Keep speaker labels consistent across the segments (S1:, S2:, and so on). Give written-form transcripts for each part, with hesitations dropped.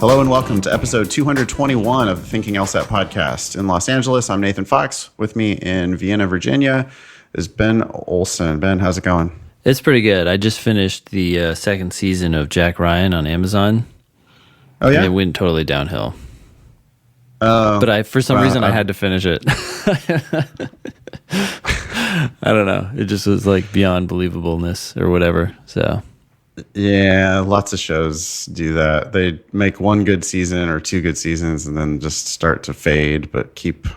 S1: Hello and welcome to episode 221 of the Thinking LSAT podcast. In Los Angeles, I'm Nathan Fox. With me in Vienna, Virginia is Ben Olson. Ben, how's it going?
S2: It's pretty good. I just finished the second season of Jack Ryan on Amazon.
S1: Oh, yeah?
S2: And it went totally downhill. But for some reason, I had to finish it. I don't know. It just was like beyond believableness or whatever. So,
S1: yeah, lots of shows do that. They make one good season or two good seasons and then just start to fade, but keep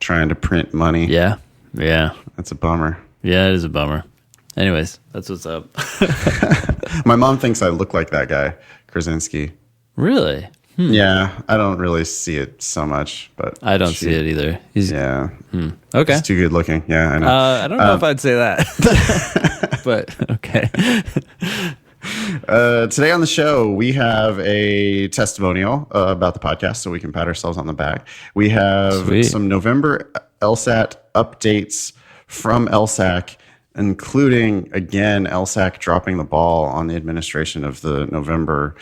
S1: trying to print money.
S2: Yeah.
S1: That's a bummer.
S2: Yeah, it is a bummer. Anyways, that's what's up.
S1: My mom thinks I look like that guy, Krasinski.
S2: Really?
S1: Yeah, I don't really see it so much, but
S2: I don't see it either. Okay.
S1: He's too good looking. Yeah, I know.
S2: I don't know if I'd say that, but okay.
S1: Today on the show, we have a testimonial about the podcast, so we can pat ourselves on the back. We have some November LSAT updates from LSAC, including, again, LSAC dropping the ball on the administration of the November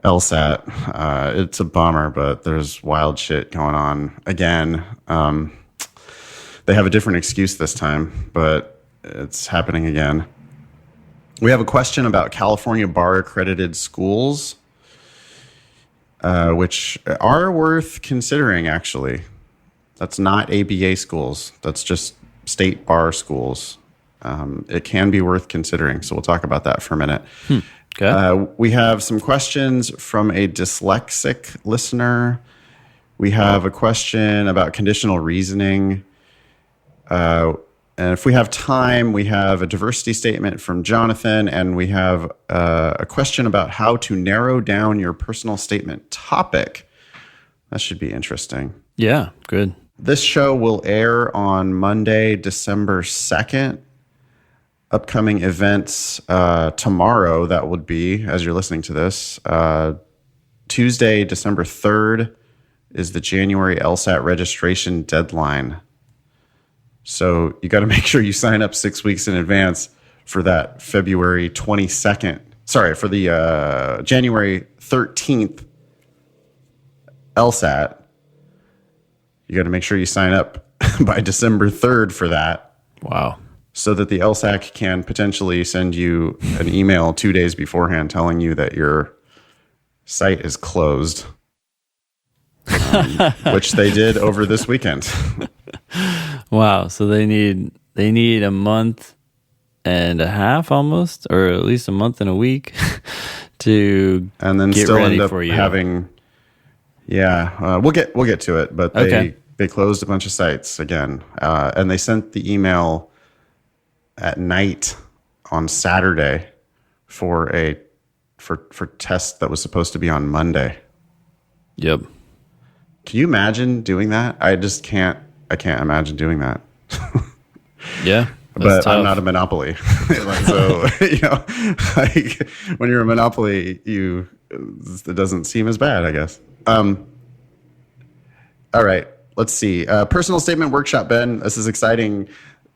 S1: LSAT. It's a bummer, but there's wild shit going on again. They have a different excuse this time, but it's happening again. We have a question about California bar accredited schools, which are worth considering, actually. That's not ABA schools. That's just state bar schools. It can be worth considering. So we'll talk about that for a minute.
S2: Okay.
S1: We have some questions from a dyslexic listener. We have a question about conditional reasoning. And if we have time, we have a diversity statement from Jonathan, and we have a question about how to narrow down your personal statement topic. That should be interesting.
S2: Yeah, good.
S1: This show will air on Monday, December 2nd. Upcoming events tomorrow, that would be, as you're listening to this, Tuesday, December 3rd is the January LSAT registration deadline. So you got to make sure you sign up 6 weeks in advance for that February 22nd. Sorry, for the January 13th LSAT. You got to make sure you sign up by December 3rd for that.
S2: Wow.
S1: So that the LSAC can potentially send you an email 2 days beforehand telling you that your site is closed, which they did over this weekend.
S2: Wow. So they need a month and a half almost, or at least a month and a week to
S1: and then
S2: get
S1: still
S2: ready
S1: end up
S2: for you.
S1: having. Yeah, we'll get to it, but they closed a bunch of sites again, and they sent the email at night on Saturday for test that was supposed to be on Monday.
S2: Yep.
S1: Can you imagine doing that? I can't imagine doing that.
S2: Yeah.
S1: But
S2: tough.
S1: I'm not a monopoly. So, like, when you're a monopoly, it doesn't seem as bad, I guess. All right, let's see. Personal statement workshop, Ben. This is exciting.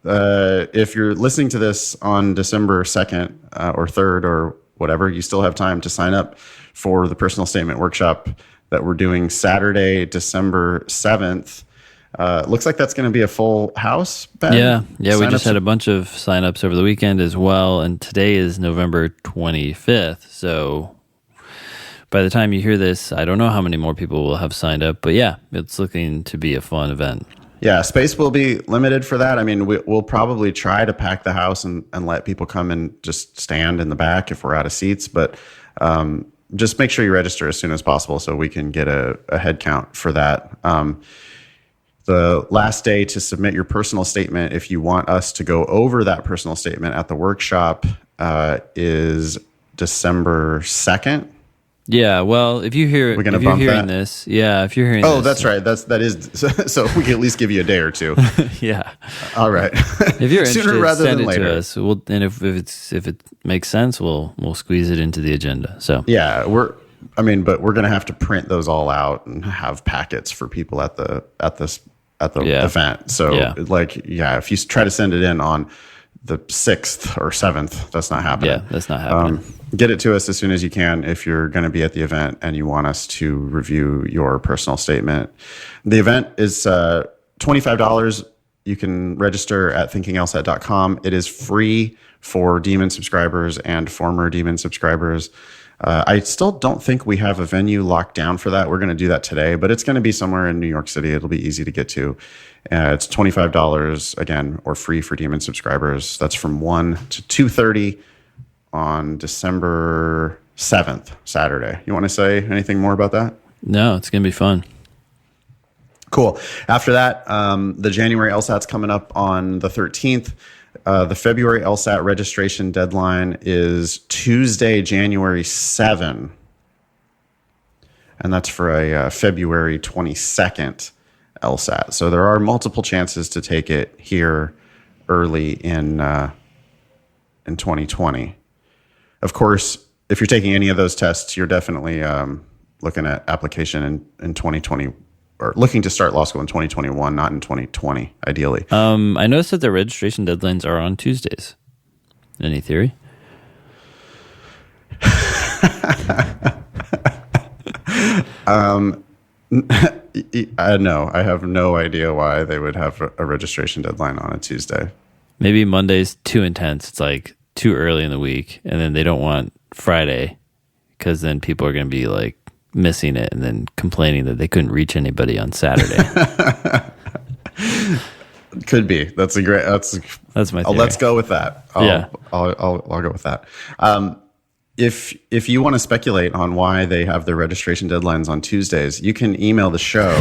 S1: If you're listening to this on December 2nd or 3rd or whatever, you still have time to sign up for the personal statement workshop that we're doing Saturday, December 7th. Looks like that's going to be a full house, Ben.
S2: Yeah. We just had a bunch of signups over the weekend as well, and today is November 25th. So by the time you hear this, I don't know how many more people will have signed up, but yeah, it's looking to be a fun event.
S1: Yeah, space will be limited for that. I mean, we'll probably try to pack the house and let people come and just stand in the back if we're out of seats. But just make sure you register as soon as possible so we can get a head count for that. The last day to submit your personal statement, if you want us to go over that personal statement at the workshop, is December 2nd.
S2: Yeah, well, if you're hearing this,
S1: oh, that's right. That is so we can at least give you a day or two.
S2: Yeah.
S1: All right.
S2: If you're
S1: sooner
S2: interested,
S1: rather
S2: send
S1: than
S2: it
S1: later.
S2: to us. And if it makes sense, we'll squeeze it into the agenda. So
S1: yeah, but we're gonna have to print those all out and have packets for people at the event. So if you try to send it in on the 6th or 7th. That's not happening.
S2: Yeah, that's not happening.
S1: Get it to us as soon as you can if you're going to be at the event and you want us to review your personal statement. The event is $25. You can register at thinkinglsat.com. It is free for Demon subscribers and former Demon subscribers. I still don't think we have a venue locked down for that. We're going to do that today, but it's going to be somewhere in New York City. It'll be easy to get to. It's $25 again, or free for Demon subscribers. That's from 1 to 2:30 on December 7th, Saturday. You want to say anything more about that?
S2: No, it's going to be fun.
S1: Cool. After that, the January LSAT's coming up on the 13th. The February LSAT registration deadline is Tuesday, January 7. And that's for a February 22nd LSAT. So there are multiple chances to take it here early in 2020. Of course, if you're taking any of those tests, you're definitely looking at application in 2020, or looking to start law school in 2021, not in 2020, ideally.
S2: I noticed that the registration deadlines are on Tuesdays. Any theory?
S1: No, I have no idea why they would have a registration deadline on a Tuesday.
S2: Maybe Monday's too intense. It's like too early in the week, and then they don't want Friday because then people are going to be like missing it and then complaining that they couldn't reach anybody on Saturday.
S1: Could be. That's
S2: my theory.
S1: Let's go with that. I'll go with that. If you want to speculate on why they have their registration deadlines on Tuesdays, you can email the show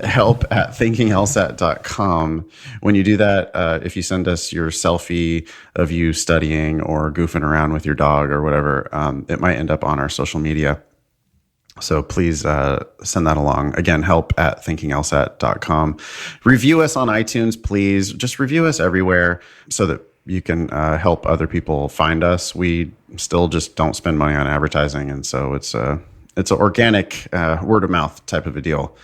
S1: help@thinkinglsat.com. When you do that, if you send us your selfie of you studying or goofing around with your dog or whatever, it might end up on our social media. So please send that along. Again, help@thinkinglsat.com. Review us on iTunes, please. Just review us everywhere so that you can help other people find us. We still just don't spend money on advertising, and so it's an organic word of mouth type of a deal.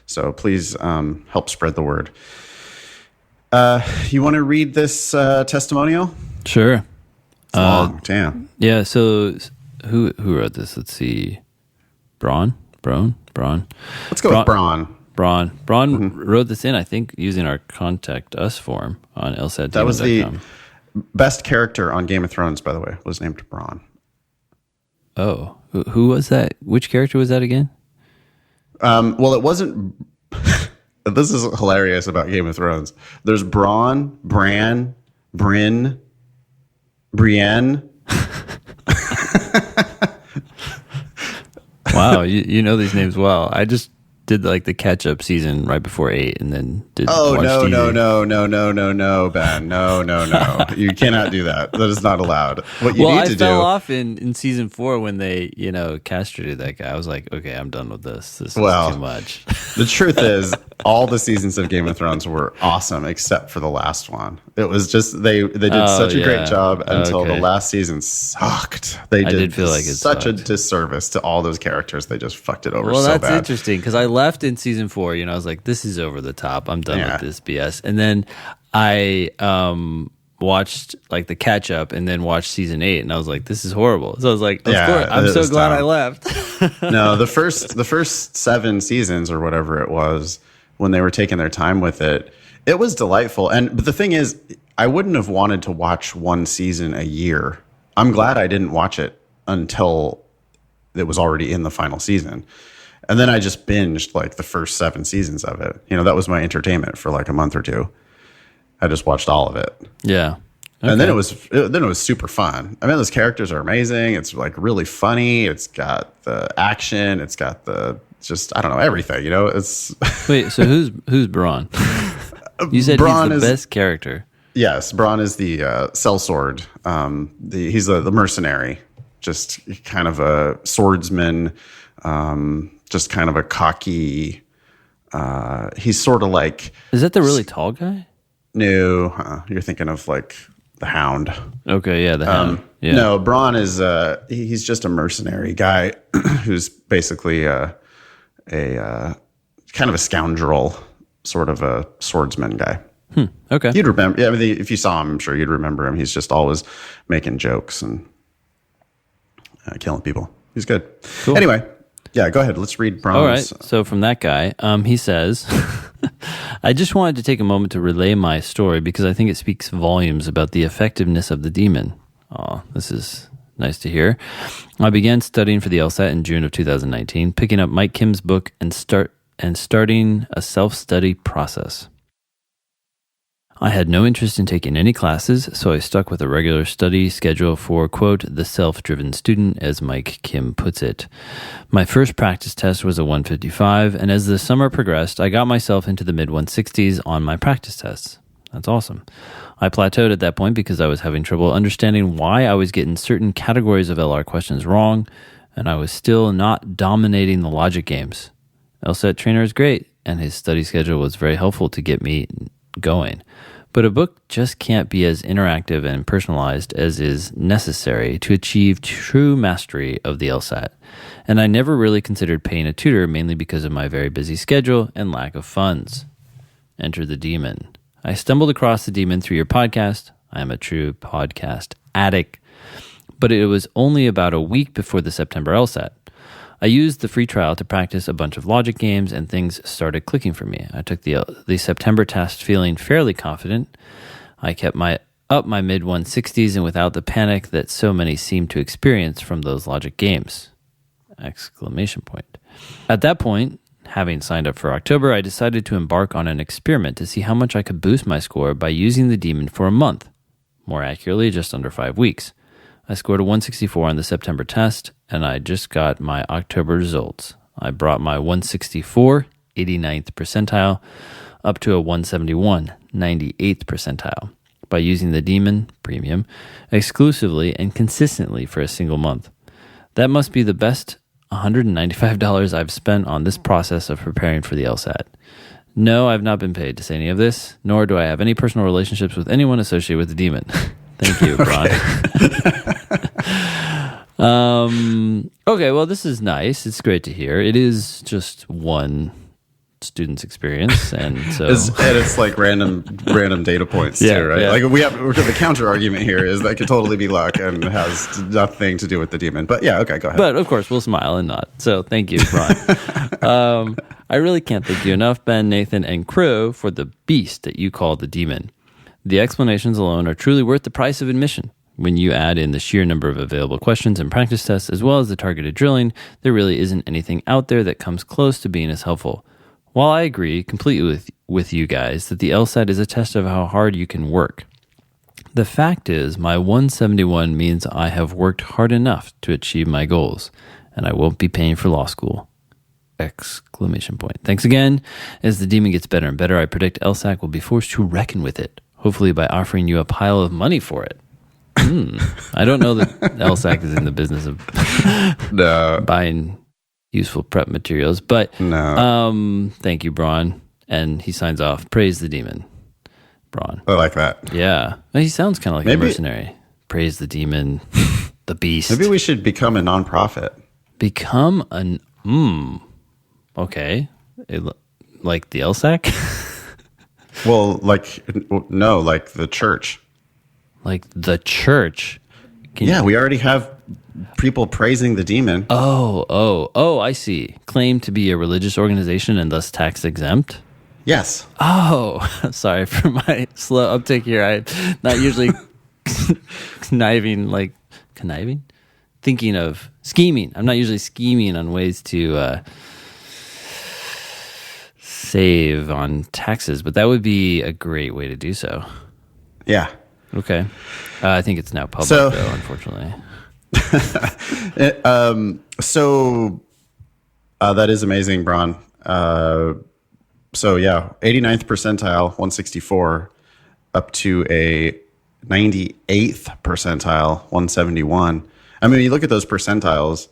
S1: So please help spread the word. You want to read this testimonial?
S2: Sure.
S1: It's long. Damn.
S2: Yeah. So who wrote this? Let's see. Braun.
S1: Let's go with Braun.
S2: Braun wrote this in, I think, using our contact us form on LSAT.
S1: That was the best character on Game of Thrones, by the way, was named Braun.
S2: Oh, who was that? Which character was that again?
S1: Well, it wasn't. This is hilarious about Game of Thrones. There's Braun, Bran, Bryn, Brienne.
S2: Wow, you know these names well. I just did like the catch up season right before 8 and then did
S1: no, Ben. No. You cannot do that. That is not allowed. What you need to do.
S2: I fell off in season 4 when they, castrated that guy. I was like, okay, I'm done with this. This is too much.
S1: The truth is, all the seasons of Game of Thrones were awesome except for the last one. It was just they did such a great job until the last season sucked. They did feel like it's such a disservice to all those characters. They just fucked it over so bad.
S2: Well, that's interesting because I left in season 4. I was like, this is over the top. I'm done with this BS. And then I watched like the catch up and then watched season 8 and I was like, this is horrible. So I was like, of course, I'm so glad I left.
S1: No, the first 7 seasons or whatever it was, when they were taking their time with it, it was delightful. But the thing is, I wouldn't have wanted to watch one season a year. I'm glad I didn't watch it until it was already in the final season. And then I just binged like the first 7 seasons of it. That was my entertainment for like a month or two. I just watched all of it.
S2: Yeah. Okay.
S1: And then it was super fun. I mean, those characters are amazing. It's like really funny. It's got the action. It's got the I don't know, everything. It's
S2: Wait, so who's Braun? You said Braun he's the best character.
S1: Yes, Braun is the sellsword. He's the mercenary, just kind of a swordsman. Just kind of a cocky. He's sort of like.
S2: Is that the really tall guy?
S1: No, you're thinking of like the Hound.
S2: Okay, yeah, the Hound. Yeah.
S1: No, Braun is he's just a mercenary guy who's basically a kind of a scoundrel, sort of a swordsman guy.
S2: Okay.
S1: You'd remember. Yeah, I mean, if you saw him, I'm sure you'd remember him. He's just always making jokes and killing people. He's good.
S2: Cool.
S1: Anyway, yeah, go ahead. Let's read Braun's.
S2: All right. So from that guy, he says, I just wanted to take a moment to relay my story because I think it speaks volumes about the effectiveness of the demon. Oh, this is nice to hear. I began studying for the LSAT in June of 2019, picking up Mike Kim's book and starting a self-study process. I had no interest in taking any classes, so I stuck with a regular study schedule for, quote, the self-driven student, as Mike Kim puts it. My first practice test was a 155, and as the summer progressed, I got myself into the mid-160s on my practice tests. That's awesome. I plateaued at that point because I was having trouble understanding why I was getting certain categories of LR questions wrong, and I was still not dominating the logic games. LSAT trainer is great, and his study schedule was very helpful to get me going. But a book just can't be as interactive and personalized as is necessary to achieve true mastery of the LSAT. And I never really considered paying a tutor, mainly because of my very busy schedule and lack of funds. Enter the demon. I stumbled across the demon through your podcast. I am a true podcast addict. But it was only about a week before the September LSAT. I used the free trial to practice a bunch of logic games, and things started clicking for me. I took the September test feeling fairly confident. I kept my mid-160s and without the panic that so many seem to experience from those logic games! Exclamation point. At that point, having signed up for October, I decided to embark on an experiment to see how much I could boost my score by using the demon for a month. More accurately, just under 5 weeks. I scored a 164 on the September test, and I just got my October results. I brought my 164, 89th percentile, up to a 171, 98th percentile, by using the demon, premium, exclusively and consistently for a single month. That must be the best $195 I've spent on this process of preparing for the LSAT. No, I've not been paid to say any of this, nor do I have any personal relationships with anyone associated with the demon. Thank you, Braun. Okay, well, this is nice. It's great to hear. It is just one student's experience, and so
S1: it's like random data points too, right? Yeah. Like the counter argument here is that could totally be luck and has nothing to do with the demon. But yeah, okay, go ahead.
S2: But of course, we'll smile and nod. So thank you, Braun. I really can't thank you enough, Ben, Nathan, and crew, for the beast that you call the demon. The explanations alone are truly worth the price of admission. When you add in the sheer number of available questions and practice tests, as well as the targeted drilling, there really isn't anything out there that comes close to being as helpful. While I agree completely with you guys that the LSAT is a test of how hard you can work, the fact is my 171 means I have worked hard enough to achieve my goals, and I won't be paying for law school! Exclamation point. Thanks again. As the demon gets better and better, I predict LSAC will be forced to reckon with it, hopefully by offering you a pile of money for it. I don't know that LSAC is in the business of buying useful prep materials, but thank you, Braun. And he signs off, praise the demon. Braun.
S1: I like that.
S2: Yeah. He sounds kind of like a mercenary. Praise the demon, the beast.
S1: Maybe we should become a nonprofit.
S2: Become an, okay. Like the LSAC?
S1: Well, like the church.
S2: Like the church?
S1: We already have people praising the demon.
S2: Oh, I see. Claim to be a religious organization and thus tax exempt?
S1: Yes.
S2: Oh, sorry for my slow uptake here. I'm not usually conniving? Thinking of scheming. I'm not usually scheming on ways to save on taxes, but that would be a great way to do so.
S1: Yeah.
S2: Okay. I think it's now public, though, unfortunately.
S1: That is amazing, Braun. 89th percentile, 164, up to a 98th percentile, 171. I mean, you look at those percentiles,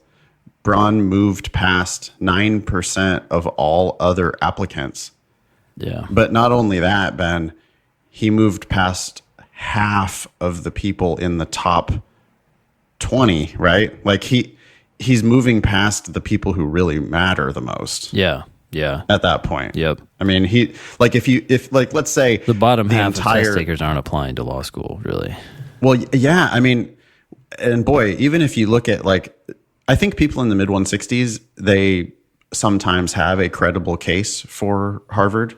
S1: Braun moved past 9% of all other applicants.
S2: Yeah.
S1: But not only that, Ben, he moved past half of the people in the top 20, right? Like he's moving past the people who really matter the most.
S2: Yeah. Yeah.
S1: at that point.
S2: Yep.
S1: I mean, let's say
S2: The bottom half
S1: entire,
S2: of test takers aren't applying to law school, really.
S1: well, yeah, I mean, and boy, even if you look at I think people in the mid 160s, they sometimes have a credible case for Harvard.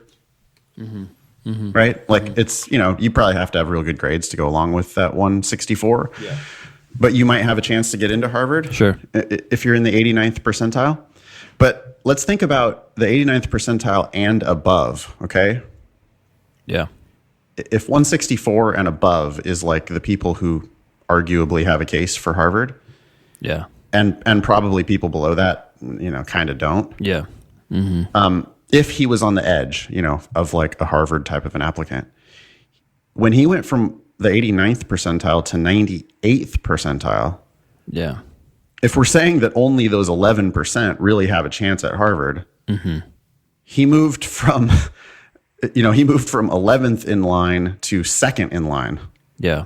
S1: Right? Like it's, you probably have to have real good grades to go along with that 164.
S2: Yeah.
S1: But you might have a chance to get into Harvard.
S2: Sure.
S1: If you're in the 89th percentile. But let's think about the 89th percentile and above, okay?
S2: Yeah.
S1: If 164 and above is like the people who arguably have a case for Harvard,
S2: Yeah.
S1: and probably people below that, kind of don't.
S2: Yeah.
S1: If he was on the edge, of like a Harvard type of an applicant, when he went from the 89th percentile to 98th percentile,
S2: Yeah.
S1: if we're saying that only those 11% really have a chance at Harvard, he moved from, he moved from 11th in line to second in line.
S2: Yeah.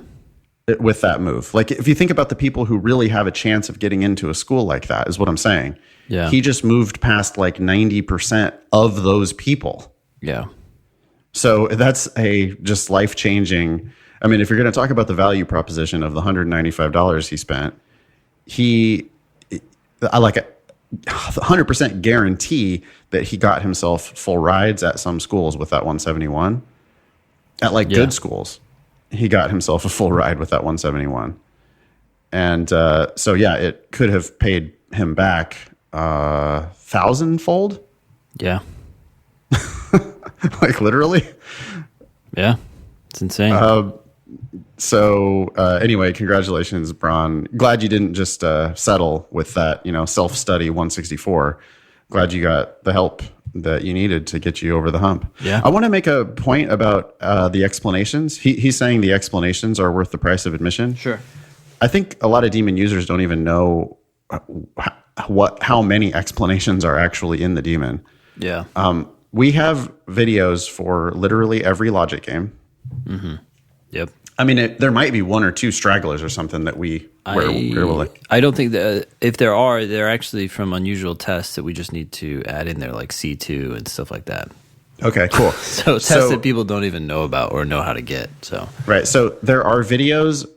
S1: With that move. Like if you think about the people who really have a chance of getting into a school like that, is what I'm saying.
S2: Yeah.
S1: He just moved past like 90% of those people.
S2: Yeah.
S1: So that's a just life-changing. I mean, if you're going to talk about the value proposition of the $195 he spent, I like a 100% guarantee that he got himself full rides at some schools with that 171. At good schools, he got himself a full ride with that 171. And so, yeah, it could have paid him back 1,000-fold.
S2: Yeah.
S1: Like literally.
S2: Yeah. It's insane.
S1: So anyway, congratulations, Bron. Glad you didn't just settle with that, self-study 164. Glad you got the help that you needed to get you over the hump.
S2: Yeah.
S1: I want to make a point about the explanations. He's saying the explanations are worth the price of admission.
S2: Sure.
S1: I think a lot of Demon users don't even know how many explanations are actually in the Demon.
S2: Yeah.
S1: We have videos for literally every logic game.
S2: Yep.
S1: I mean, there might be one or two stragglers or something that we're like.
S2: I don't think that if there are, they're actually from unusual tests that we just need to add in there, like C2 and stuff like that.
S1: Okay, cool.
S2: So tests that people don't even know about or know how to get. So
S1: right. So there are videos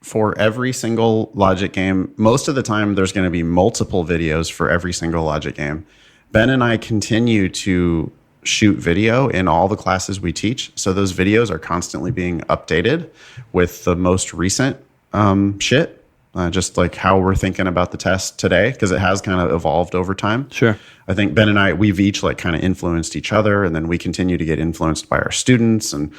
S1: for every single logic game. Most of the time, there's going to be multiple videos for every single logic game. Ben and I continue to shoot video in all the classes we teach. So those videos are constantly being updated with the most recent shit, just like how we're thinking about the test today, because it has kind of evolved over time.
S2: Sure.
S1: I think Ben and I, we've each like kind of influenced each other, and then we continue to get influenced by our students and,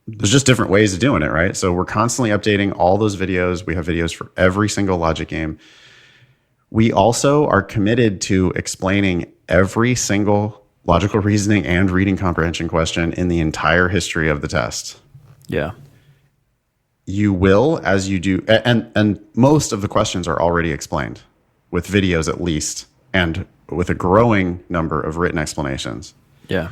S1: there's just different ways of doing it, right? So we're constantly updating all those videos. We have videos for every single logic game. We also are committed to explaining every single logical reasoning and reading comprehension question in the entire history of the test.
S2: Yeah.
S1: You will, as you do, and most of the questions are already explained with videos at least, and with a growing number of written explanations.
S2: Yeah.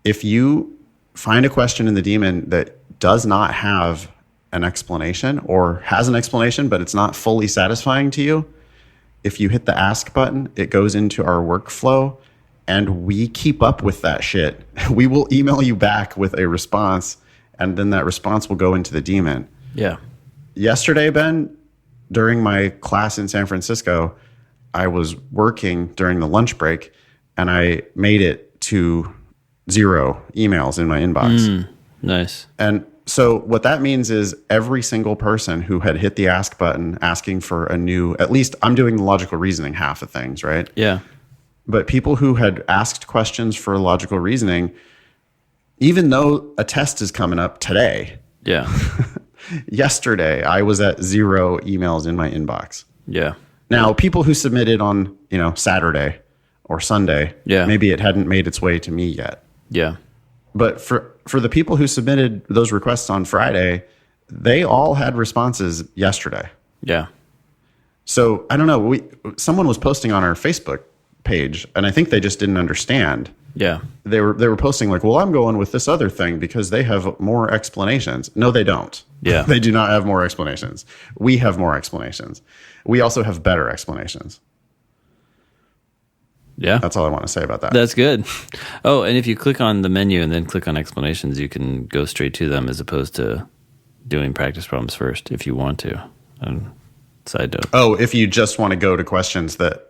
S1: If you find a question in the Demon that does not have an explanation or has an explanation, but it's not fully satisfying to you, if you hit the ask button, it goes into our workflow and we keep up with that shit. We will email you back with a response, and then that response will go into the Demon.
S2: Yeah.
S1: Yesterday, Ben, during my class in San Francisco, I was working during the lunch break and I made it to 0 emails in my inbox.
S2: Nice.
S1: And so what that means is every single person who had hit the ask button asking for a new, at least I'm doing the logical reasoning half of things, right?
S2: Yeah.
S1: But people who had asked questions for logical reasoning, even though a test is coming up today,
S2: Yeah.
S1: yesterday I was at 0 emails in my inbox.
S2: Yeah.
S1: Now, people who submitted on, Saturday or Sunday,
S2: Yeah.
S1: maybe it hadn't made its way to me yet.
S2: Yeah.
S1: But for the people who submitted those requests on Friday, they all had responses yesterday.
S2: Yeah.
S1: So I don't know. Someone was posting on our Facebook page, and I think they just didn't understand.
S2: Yeah.
S1: They were posting like, "Well, I'm going with this other thing because they have more explanations." No, they don't.
S2: Yeah.
S1: They do not have more explanations. We have more explanations. We also have better explanations.
S2: Yeah.
S1: That's all I want to say about that.
S2: That's good. Oh, and if you click on the menu and then click on explanations, you can go straight to them as opposed to doing practice problems first if you want to. Side note.
S1: Oh, if you just want to go to questions that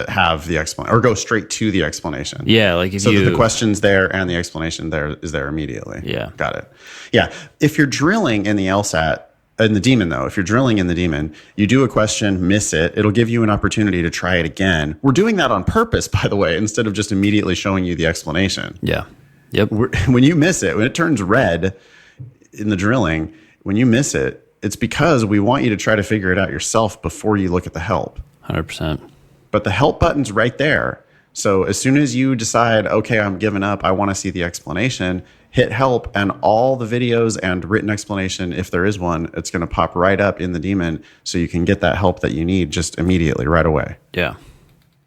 S1: have the explanation, or go straight to the explanation.
S2: Yeah, like if
S1: so that the question's there and the explanation is there immediately.
S2: Yeah.
S1: Got it. Yeah. If you're drilling in the LSAT, in the Demon though, if you're drilling in the Demon, you do a question, miss it, it'll give you an opportunity to try it again. We're doing that on purpose, by the way, instead of just immediately showing you the explanation.
S2: Yeah. Yep.
S1: When you miss it, when it turns red in the drilling, when you miss it, it's because we want you to try to figure it out yourself before you look at the help.
S2: 100%.
S1: But the help button's right there. So as soon as you decide, okay, I'm giving up, I want to see the explanation, hit help, and all the videos and written explanation, if there is one, it's going to pop right up in the Demon so you can get that help that you need just immediately, right away.
S2: Yeah.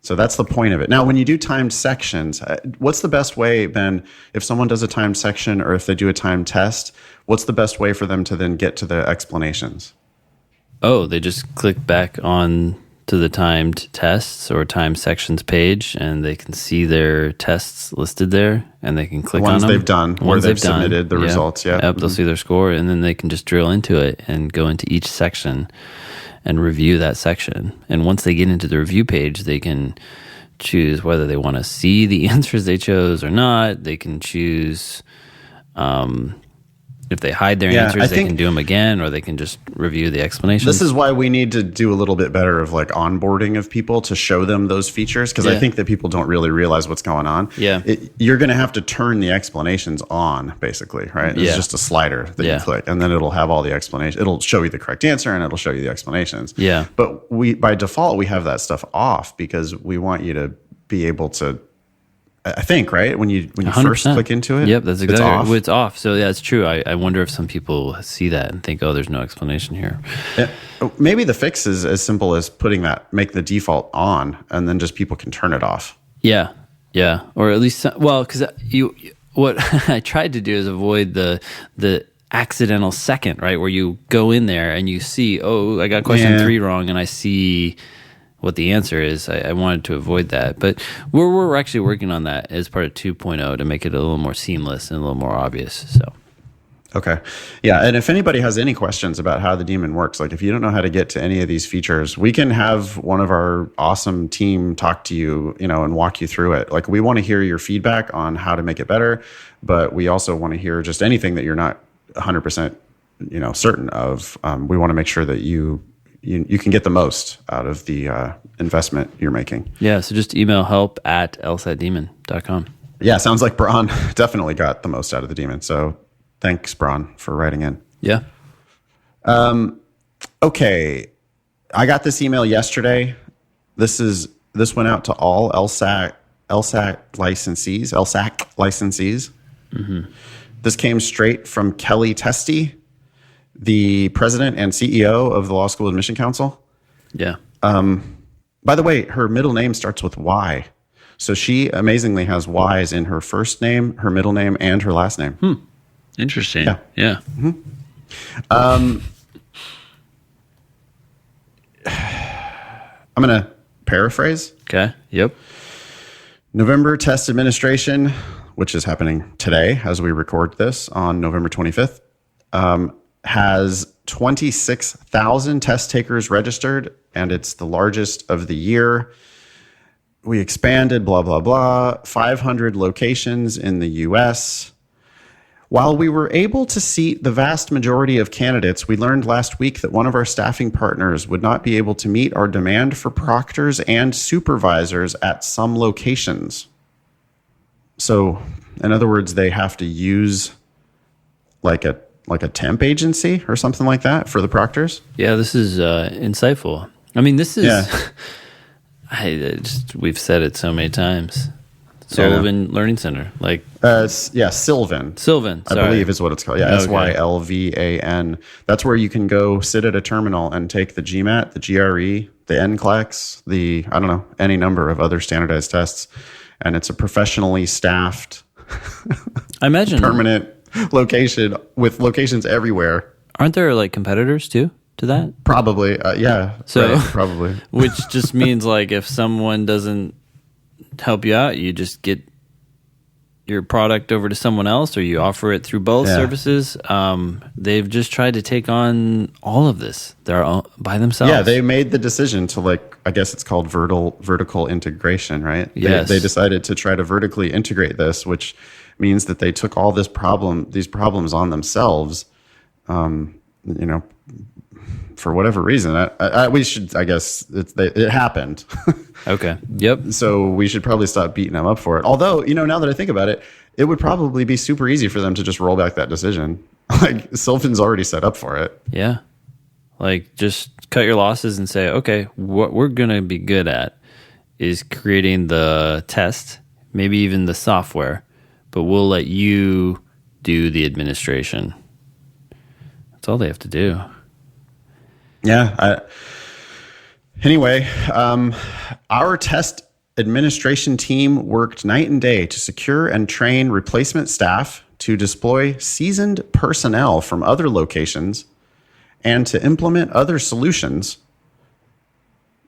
S1: So that's the point of it. Now, when you do timed sections, what's the best way, Ben, if someone does a timed section or if they do a timed test, what's the best way for them to then get to the explanations?
S2: Oh, they just click back on to the timed tests or timed sections page, and they can see their tests listed there, and they can click on them.
S1: Ones they've done, where they've submitted the results. Yeah.
S2: Yep, they'll see their score, and then they can just drill into it and go into each section and review that section. And once they get into the review page, they can choose whether they want to see the answers they chose or not. They can choose if they hide their answers, they can do them again, or they can just review the explanations.
S1: This is why we need to do a little bit better of like onboarding of people to show them those features, because I think that people don't really realize what's going on.
S2: Yeah.
S1: You're going to have to turn the explanations on, basically, right? It's just a slider that you click, and then it'll have all the explanations. It'll show you the correct answer, and it'll show you the explanations.
S2: Yeah.
S1: But by default, we have that stuff off because we want you to be able to, I think, right? When you
S2: 100%.
S1: First click into it,
S2: yep, that's exactly
S1: it's off.
S2: It's off. So yeah, it's true. I wonder if some people see that and think, oh, there's no explanation here.
S1: Maybe the fix is as simple as make the default on, and then just people can turn it off.
S2: Yeah, or at least because what I tried to do is avoid the accidental second, right, where you go in there and you see, oh, I got question 3 wrong, and I see what the answer is. I wanted to avoid that, but we're actually working on that as part of 2.0 to make it a little more seamless and a little more obvious. So,
S1: okay, yeah. And if anybody has any questions about how the Demon works, like if you don't know how to get to any of these features, we can have one of our awesome team talk to you, and walk you through it. Like we want to hear your feedback on how to make it better, but we also want to hear just anything that you're not 100%, certain of. We want to make sure that you can get the most out of the investment you're making.
S2: Yeah, so just email help@lsatdemon.com.
S1: Yeah, sounds like Braun definitely got the most out of the Demon. So thanks, Braun, for writing in.
S2: Yeah.
S1: Okay, I got this email yesterday. This went out to all LSAC licensees. Mm-hmm. This came straight from Kelly Testy, the president and CEO of the Law School Admission Council.
S2: Yeah.
S1: By the way, her middle name starts with Y. So she amazingly has Y's in her first name, her middle name, and her last name.
S2: Interesting. Yeah. Mm-hmm.
S1: I'm going to paraphrase.
S2: Okay. Yep.
S1: November test administration, which is happening today as we record this on November 25th, has 26,000 test takers registered, and it's the largest of the year. We expanded, blah, blah, blah, 500 locations in the U.S. While we were able to seat the vast majority of candidates, we learned last week that one of our staffing partners would not be able to meet our demand for proctors and supervisors at some locations. So, in other words, they have to use like a temp agency or something like that for the proctors.
S2: Yeah, this is insightful. I mean, this is, we've said it so many times. Sullivan Learning Center.
S1: Sylvan.
S2: Sorry.
S1: I believe is what it's called. Yeah, Sylvan. That's where you can go sit at a terminal and take the GMAT, the GRE, the NCLEX, any number of other standardized tests. And it's a professionally staffed,
S2: I imagine,
S1: permanent location with locations everywhere.
S2: Aren't there like competitors too to that?
S1: Probably, yeah.
S2: So
S1: right, probably,
S2: which just means like if someone doesn't help you out. You just get your product over to someone else, or you offer it through both services. They've just tried to take on all of this. They're all by themselves.
S1: Yeah, they made the decision to, like, I guess it's called vertical integration, right?
S2: Yes.
S1: They decided to try to vertically integrate this, which means that they took all these problems on themselves. For whatever reason, I guess it happened.
S2: Okay. Yep.
S1: So we should probably stop beating them up for it. Although, now that I think about it, it would probably be super easy for them to just roll back that decision. Like, Sylvan's already set up for it.
S2: Yeah. Like, just cut your losses and say, okay, what we're going to be good at is creating the test, maybe even the software, but we'll let you do the administration. That's all they have to do.
S1: Yeah. Anyway, our test administration team worked night and day to secure and train replacement staff, to deploy seasoned personnel from other locations, and to implement other solutions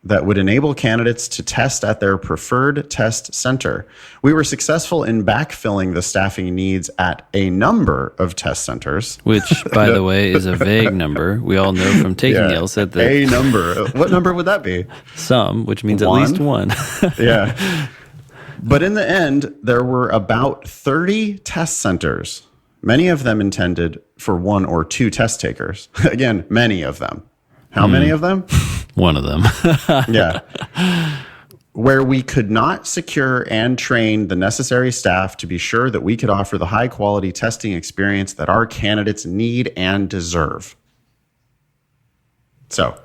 S1: that would enable candidates to test at their preferred test center. We were successful in backfilling the staffing needs at a number of test centers.
S2: Which, by the way, is a vague number. We all know from taking the LSAT that
S1: a number. What number would that be?
S2: Some, which means
S1: One?
S2: at least one.
S1: Yeah. But in the end, there were about 30 test centers, many of them intended for 1 or 2 test takers. Again, many of them. How many of them?
S2: One of them.
S1: Yeah. Where we could not secure and train the necessary staff to be sure that we could offer the high quality testing experience that our candidates need and deserve. So,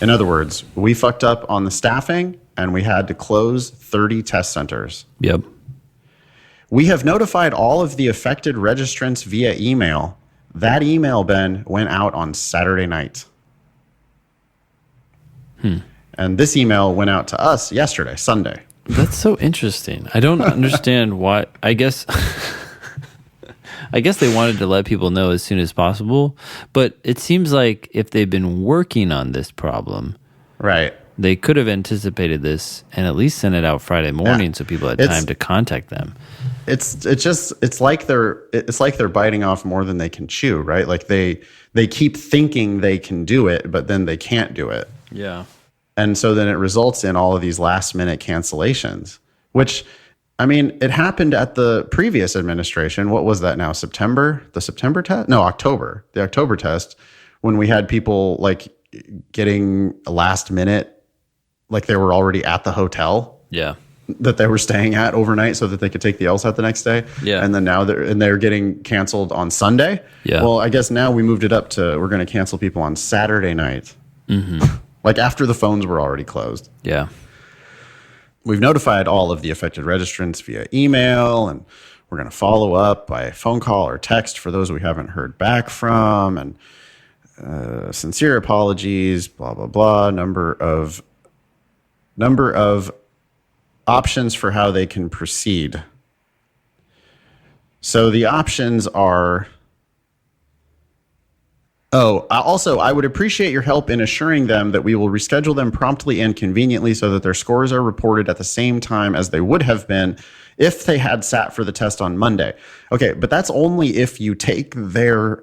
S1: in other words, we fucked up on the staffing and we had to close 30 test centers.
S2: Yep.
S1: We have notified all of the affected registrants via email. That email, Ben, went out on Saturday night. And this email went out to us yesterday, Sunday.
S2: That's so interesting. I don't understand why. I guess they wanted to let people know as soon as possible, but it seems like if they've been working on this problem,
S1: right,
S2: they could have anticipated this and at least sent it out Friday morning so people had time to contact them.
S1: It's like they're biting off more than they can chew, right? Like they keep thinking they can do it, but then they can't do it.
S2: Yeah.
S1: And so then it results in all of these last minute cancellations, which, I mean, it happened at the previous administration. What was that now? September? The September test? No, October. The October test, when we had people like getting a last minute, like they were already at the hotel.
S2: Yeah.
S1: That they were staying at overnight so that they could take the LSAT the next day.
S2: Yeah.
S1: And then now they're getting canceled on Sunday.
S2: Yeah.
S1: Well, I guess now we moved it up to, we're going to cancel people on Saturday night. Mm-hmm. Like after the phones were already closed.
S2: Yeah.
S1: We've notified all of the affected registrants via email, and we're going to follow up by phone call or text for those we haven't heard back from. And sincere apologies, blah, blah, blah. Number of options for how they can proceed. So the options are... also, I would appreciate your help in assuring them that we will reschedule them promptly and conveniently so that their scores are reported at the same time as they would have been if they had sat for the test on Monday. Okay, but that's only if you take their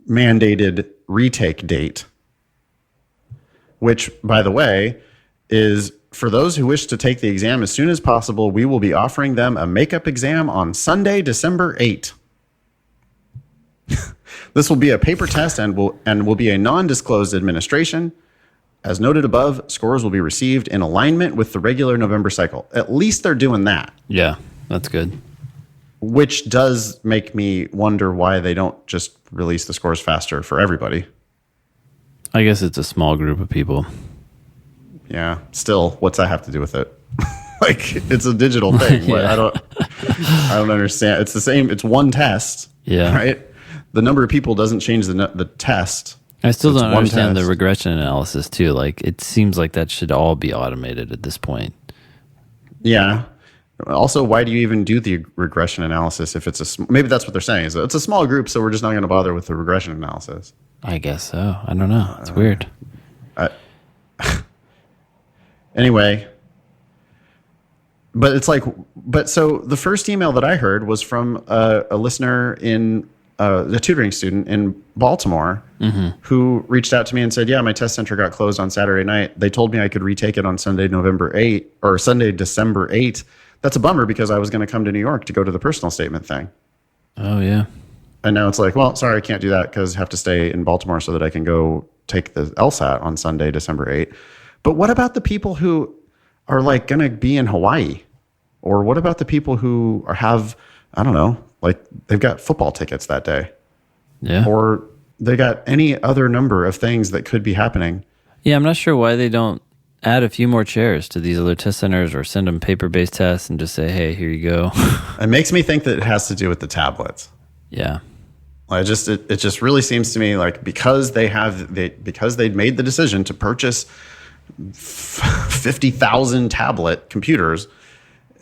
S1: mandated retake date, which, by the way, is for those who wish to take the exam as soon as possible. We will be offering them a makeup exam on Sunday, December 8th. This will be a paper test and will be a non-disclosed administration. As noted above, scores will be received in alignment with the regular November cycle. At least they're doing that.
S2: Yeah, that's good.
S1: Which does make me wonder why they don't just release the scores faster for everybody.
S2: I guess it's a small group of people.
S1: Yeah. Still, what's that have to do with it? Like, it's a digital thing.
S2: Yeah.
S1: I don't understand. It's the same. It's one test.
S2: Yeah.
S1: Right. The number of people doesn't change the test.
S2: I still don't understand
S1: test.
S2: the regression analysis too. Like, it seems like that should all be automated at this point.
S1: Yeah. Also, why do you even do the regression analysis if it's maybe that's what they're saying is that it's a small group, so we're just not going to bother with the regression analysis.
S2: I guess so. I don't know. It's weird.
S1: Anyway, but it's like, but so the first email that I heard was from a listener in a tutoring student in Baltimore who reached out to me and said, yeah, my test center got closed on Saturday night. They told me I could retake it on Sunday, November 8th or Sunday, December 8th. That's a bummer because I was going to come to New York to go to the personal statement thing.
S2: Oh, yeah.
S1: And now it's like, well, sorry, I can't do that because I have to stay in Baltimore so that I can go take the LSAT on Sunday, December 8th. But what about the people who are like going to be in Hawaii? Or what about the people who have, I don't know, like they've got football tickets that day?
S2: Yeah.
S1: Or they got any other number of things that could be happening.
S2: Yeah, I'm not sure why they don't add a few more chairs to these other test centers or send them paper-based tests and just say, hey, here you go.
S1: It makes me think that it has to do with the tablets.
S2: Yeah.
S1: It just really seems to me like because they'd made the decision to purchase 50,000 tablet computers,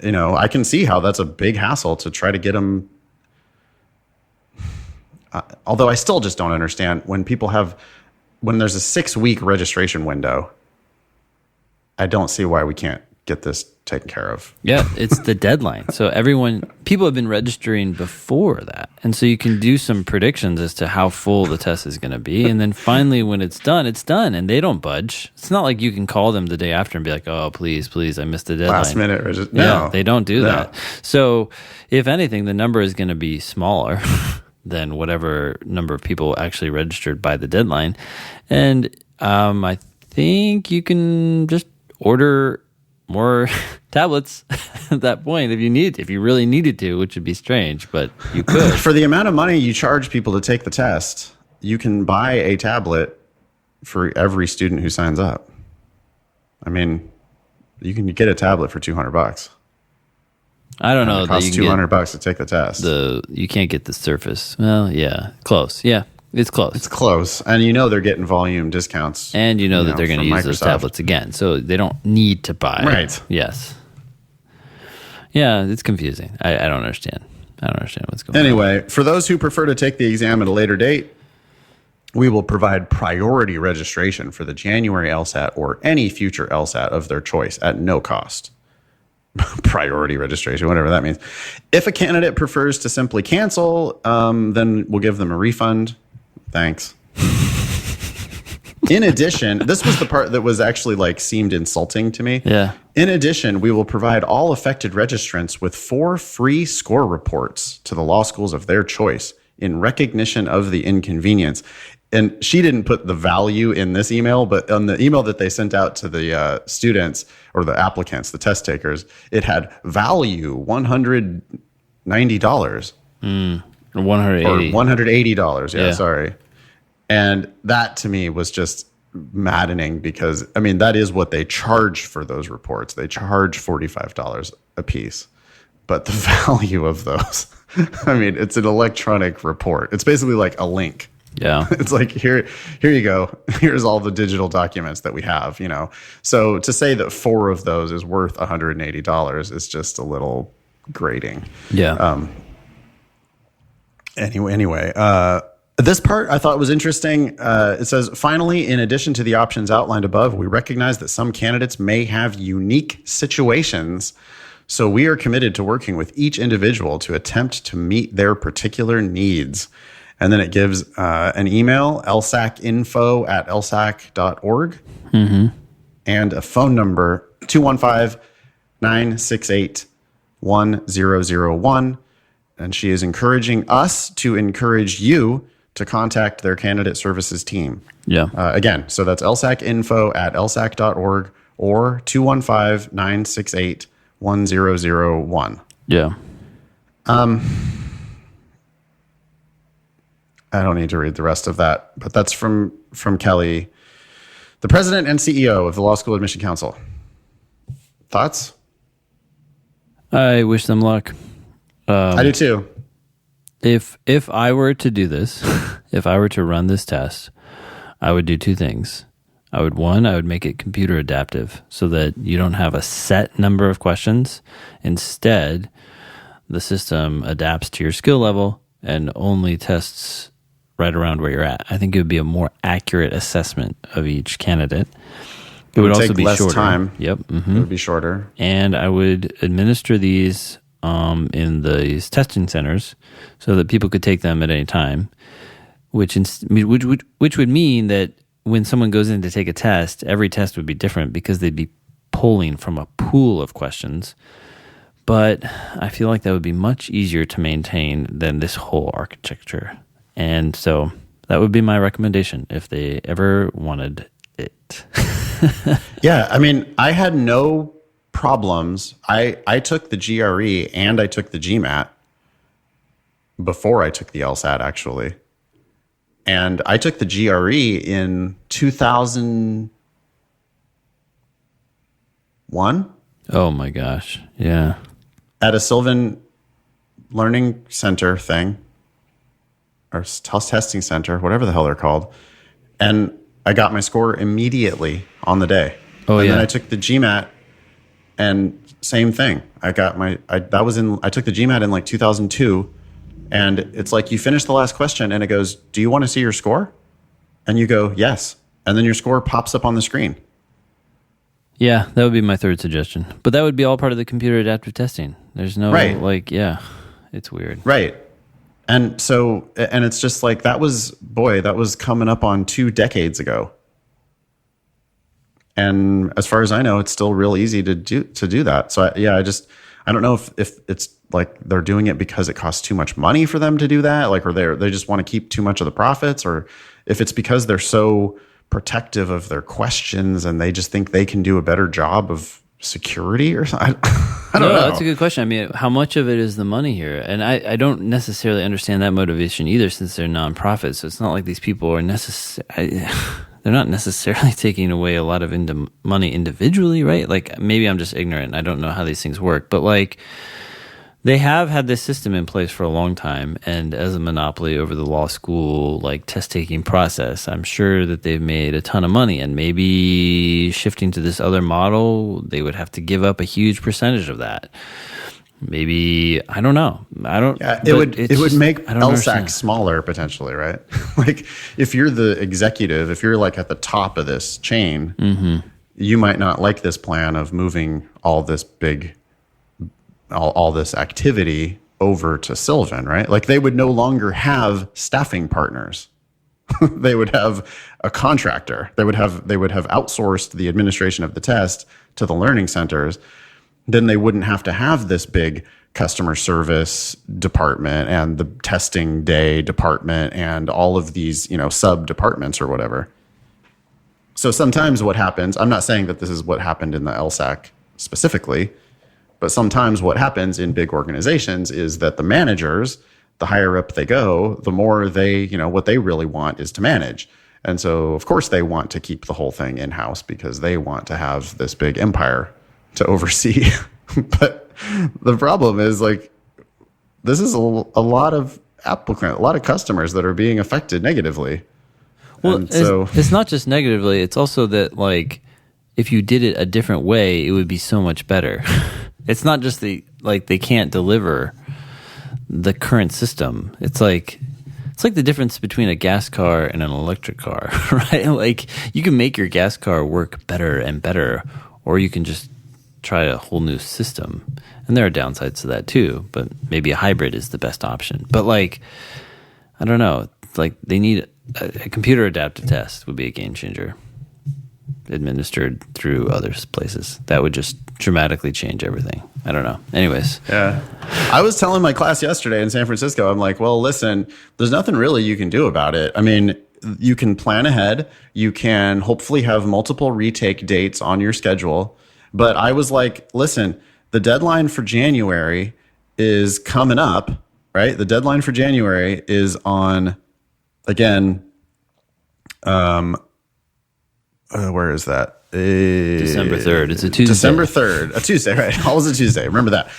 S1: I can see how that's a big hassle to try to get them. Although I still just don't understand when there's a 6-week registration window. I don't see why we can't get this taken care of.
S2: Yeah, it's the deadline. So people have been registering before that. And so you can do some predictions as to how full the test is going to be. And then finally, when it's done, and they don't budge. It's not like you can call them the day after and be like, oh, please, I missed the deadline.
S1: Last minute. No.
S2: Yeah, they don't do that. So if anything, the number is going to be smaller than whatever number of people actually registered by the deadline. And I think you can just order more tablets at that point if you really needed to, which would be strange, but you could.
S1: For the amount of money you charge people to take the test, you can buy a tablet for every student who signs up. I mean, you can get a tablet for $200.
S2: I don't know.
S1: It costs $200 to take the test.
S2: You can't get the Surface. Well, yeah, close. Yeah, it's close.
S1: It's close, and they're getting volume discounts.
S2: And that they're going to use those tablets again, so they don't need to buy.
S1: Right.
S2: Yes. Yeah, it's confusing. I don't understand. I don't understand what's going on.
S1: Anyway, for those who prefer to take the exam at a later date, we will provide priority registration for the January LSAT or any future LSAT of their choice at no cost. Priority registration, whatever that means. If a candidate prefers to simply cancel, then we'll give them a refund. Thanks. In addition, this was the part that was actually seemed insulting to me.
S2: Yeah.
S1: In addition, we will provide all affected registrants with 4 free score reports to the law schools of their choice in recognition of the inconvenience. And she didn't put the value in this email, but on the email that they sent out to the students or the applicants, the test takers, it had value $190.
S2: Or $180.
S1: Or $180. Yeah, sorry. And that to me was just maddening because, that is what they charge for those reports. They charge $45 a piece. But the value of those, it's an electronic report. It's basically like a link.
S2: Yeah.
S1: It's like, here you go. Here's all the digital documents that we have, So to say that 4 of those is worth $180 is just a little grating.
S2: Yeah.
S1: Anyway, this part I thought was interesting. It says, finally, in addition to the options outlined above, we recognize that some candidates may have unique situations. So we are committed to working with each individual to attempt to meet their particular needs. And then it gives an email, lsacinfo@lsac.org, and a phone number, 215-968-1001. And she is encouraging us to encourage you to contact their candidate services team.
S2: Yeah.
S1: Again, so that's lsacinfo@lsac.org or 215-968-1001.
S2: Yeah.
S1: I don't need to read the rest of that, but that's from Kelly, the president and CEO of the Law School Admission Council. Thoughts?
S2: I wish them luck.
S1: I do too.
S2: If I were to do this, if I were to run this test, I would do 2 things. I would make it computer adaptive so that you don't have a set number of questions. Instead, the system adapts to your skill level and only tests right around where you're at. I think it would be a more accurate assessment of each candidate. It would also
S1: take
S2: be
S1: less
S2: shorter.
S1: time.
S2: Yep.
S1: It would be shorter.
S2: And I would administer these in these testing centers so that people could take them at any time, which would mean that when someone goes in to take a test, every test would be different because they'd be pulling from a pool of questions. But I feel like that would be much easier to maintain than this whole architecture. And so that would be my recommendation if they ever wanted it.
S1: Yeah, I mean, I had no problems. I took the GRE and I took the GMAT before I took the LSAT, actually. And I took the GRE in 2001.
S2: Oh my gosh. Yeah.
S1: At a Sylvan Learning Center thing, or testing center, whatever the hell they're called. And I got my score immediately on the day.
S2: Oh,
S1: and
S2: yeah.
S1: then I took the GMAT, and same thing. I took the GMAT in like 2002. And it's like you finish the last question and it goes, do you want to see your score? And you go, yes. And then your score pops up on the screen.
S2: Yeah, that would be my third suggestion. But that would be all part of the computer adaptive testing. There's no, it's weird.
S1: Right. And so, and it's just like, that was coming up on 2 decades ago. And as far as I know, it's still real easy to do that. So I don't know if it's like they're doing it because it costs too much money for them to do that, like, or they just want to keep too much of the profits, or if it's because they're so protective of their questions and they just think they can do a better job of security or something. I don't know.
S2: That's a good question. I mean, how much of it is the money here? And I don't necessarily understand that motivation either, since they're nonprofits. So it's not like these people are they're not necessarily taking away a lot of money individually, right? Like, maybe I'm just ignorant and I don't know how these things work, but like, they have had this system in place for a long time, and as a monopoly over the law school, like, test-taking process, I'm sure that they've made a ton of money, and maybe shifting to this other model, they would have to give up a huge percentage of that. Maybe, I don't know.
S1: It would make LSAC smaller potentially, right? Like, if you're the executive, if you're like at the top of this chain, you might not like this plan of moving all this all this activity over to Sylvan, right? Like, they would no longer have staffing partners. They would have a contractor. They would have outsourced the administration of the test to the learning centers. Then they wouldn't have to have this big customer service department and the testing day department and all of these, sub departments or whatever. So sometimes what happens, I'm not saying that this is what happened in the LSAC specifically, but sometimes what happens in big organizations is that the managers, the higher up they go, the more they, what they really want is to manage. And so, of course, they want to keep the whole thing in-house because they want to have this big empire to oversee. But the problem is, like, this is a lot of applicants, a lot of customers that are being affected negatively.
S2: Well, it's not just negatively. It's also that, like, if you did it a different way, it would be so much better. It's not just they can't deliver the current system. It's like the difference between a gas car and an electric car, right? Like, you can make your gas car work better and better, or you can just try a whole new system. And there are downsides to that too, but maybe a hybrid is the best option. But, like, I don't know. Like, they need a computer adaptive test would be a game changer, administered through other places. That would just dramatically change everything. I don't know. Anyways.
S1: Yeah. I was telling my class yesterday in San Francisco, I'm like, well, listen, there's nothing really you can do about it. I mean, you can plan ahead. You can hopefully have multiple retake dates on your schedule. But I was like, listen, the deadline for January is coming up, right? The deadline for January is on, again, where is that?
S2: December 3rd. It's a Tuesday.
S1: December 3rd. A Tuesday, right? Always a Tuesday. Remember that.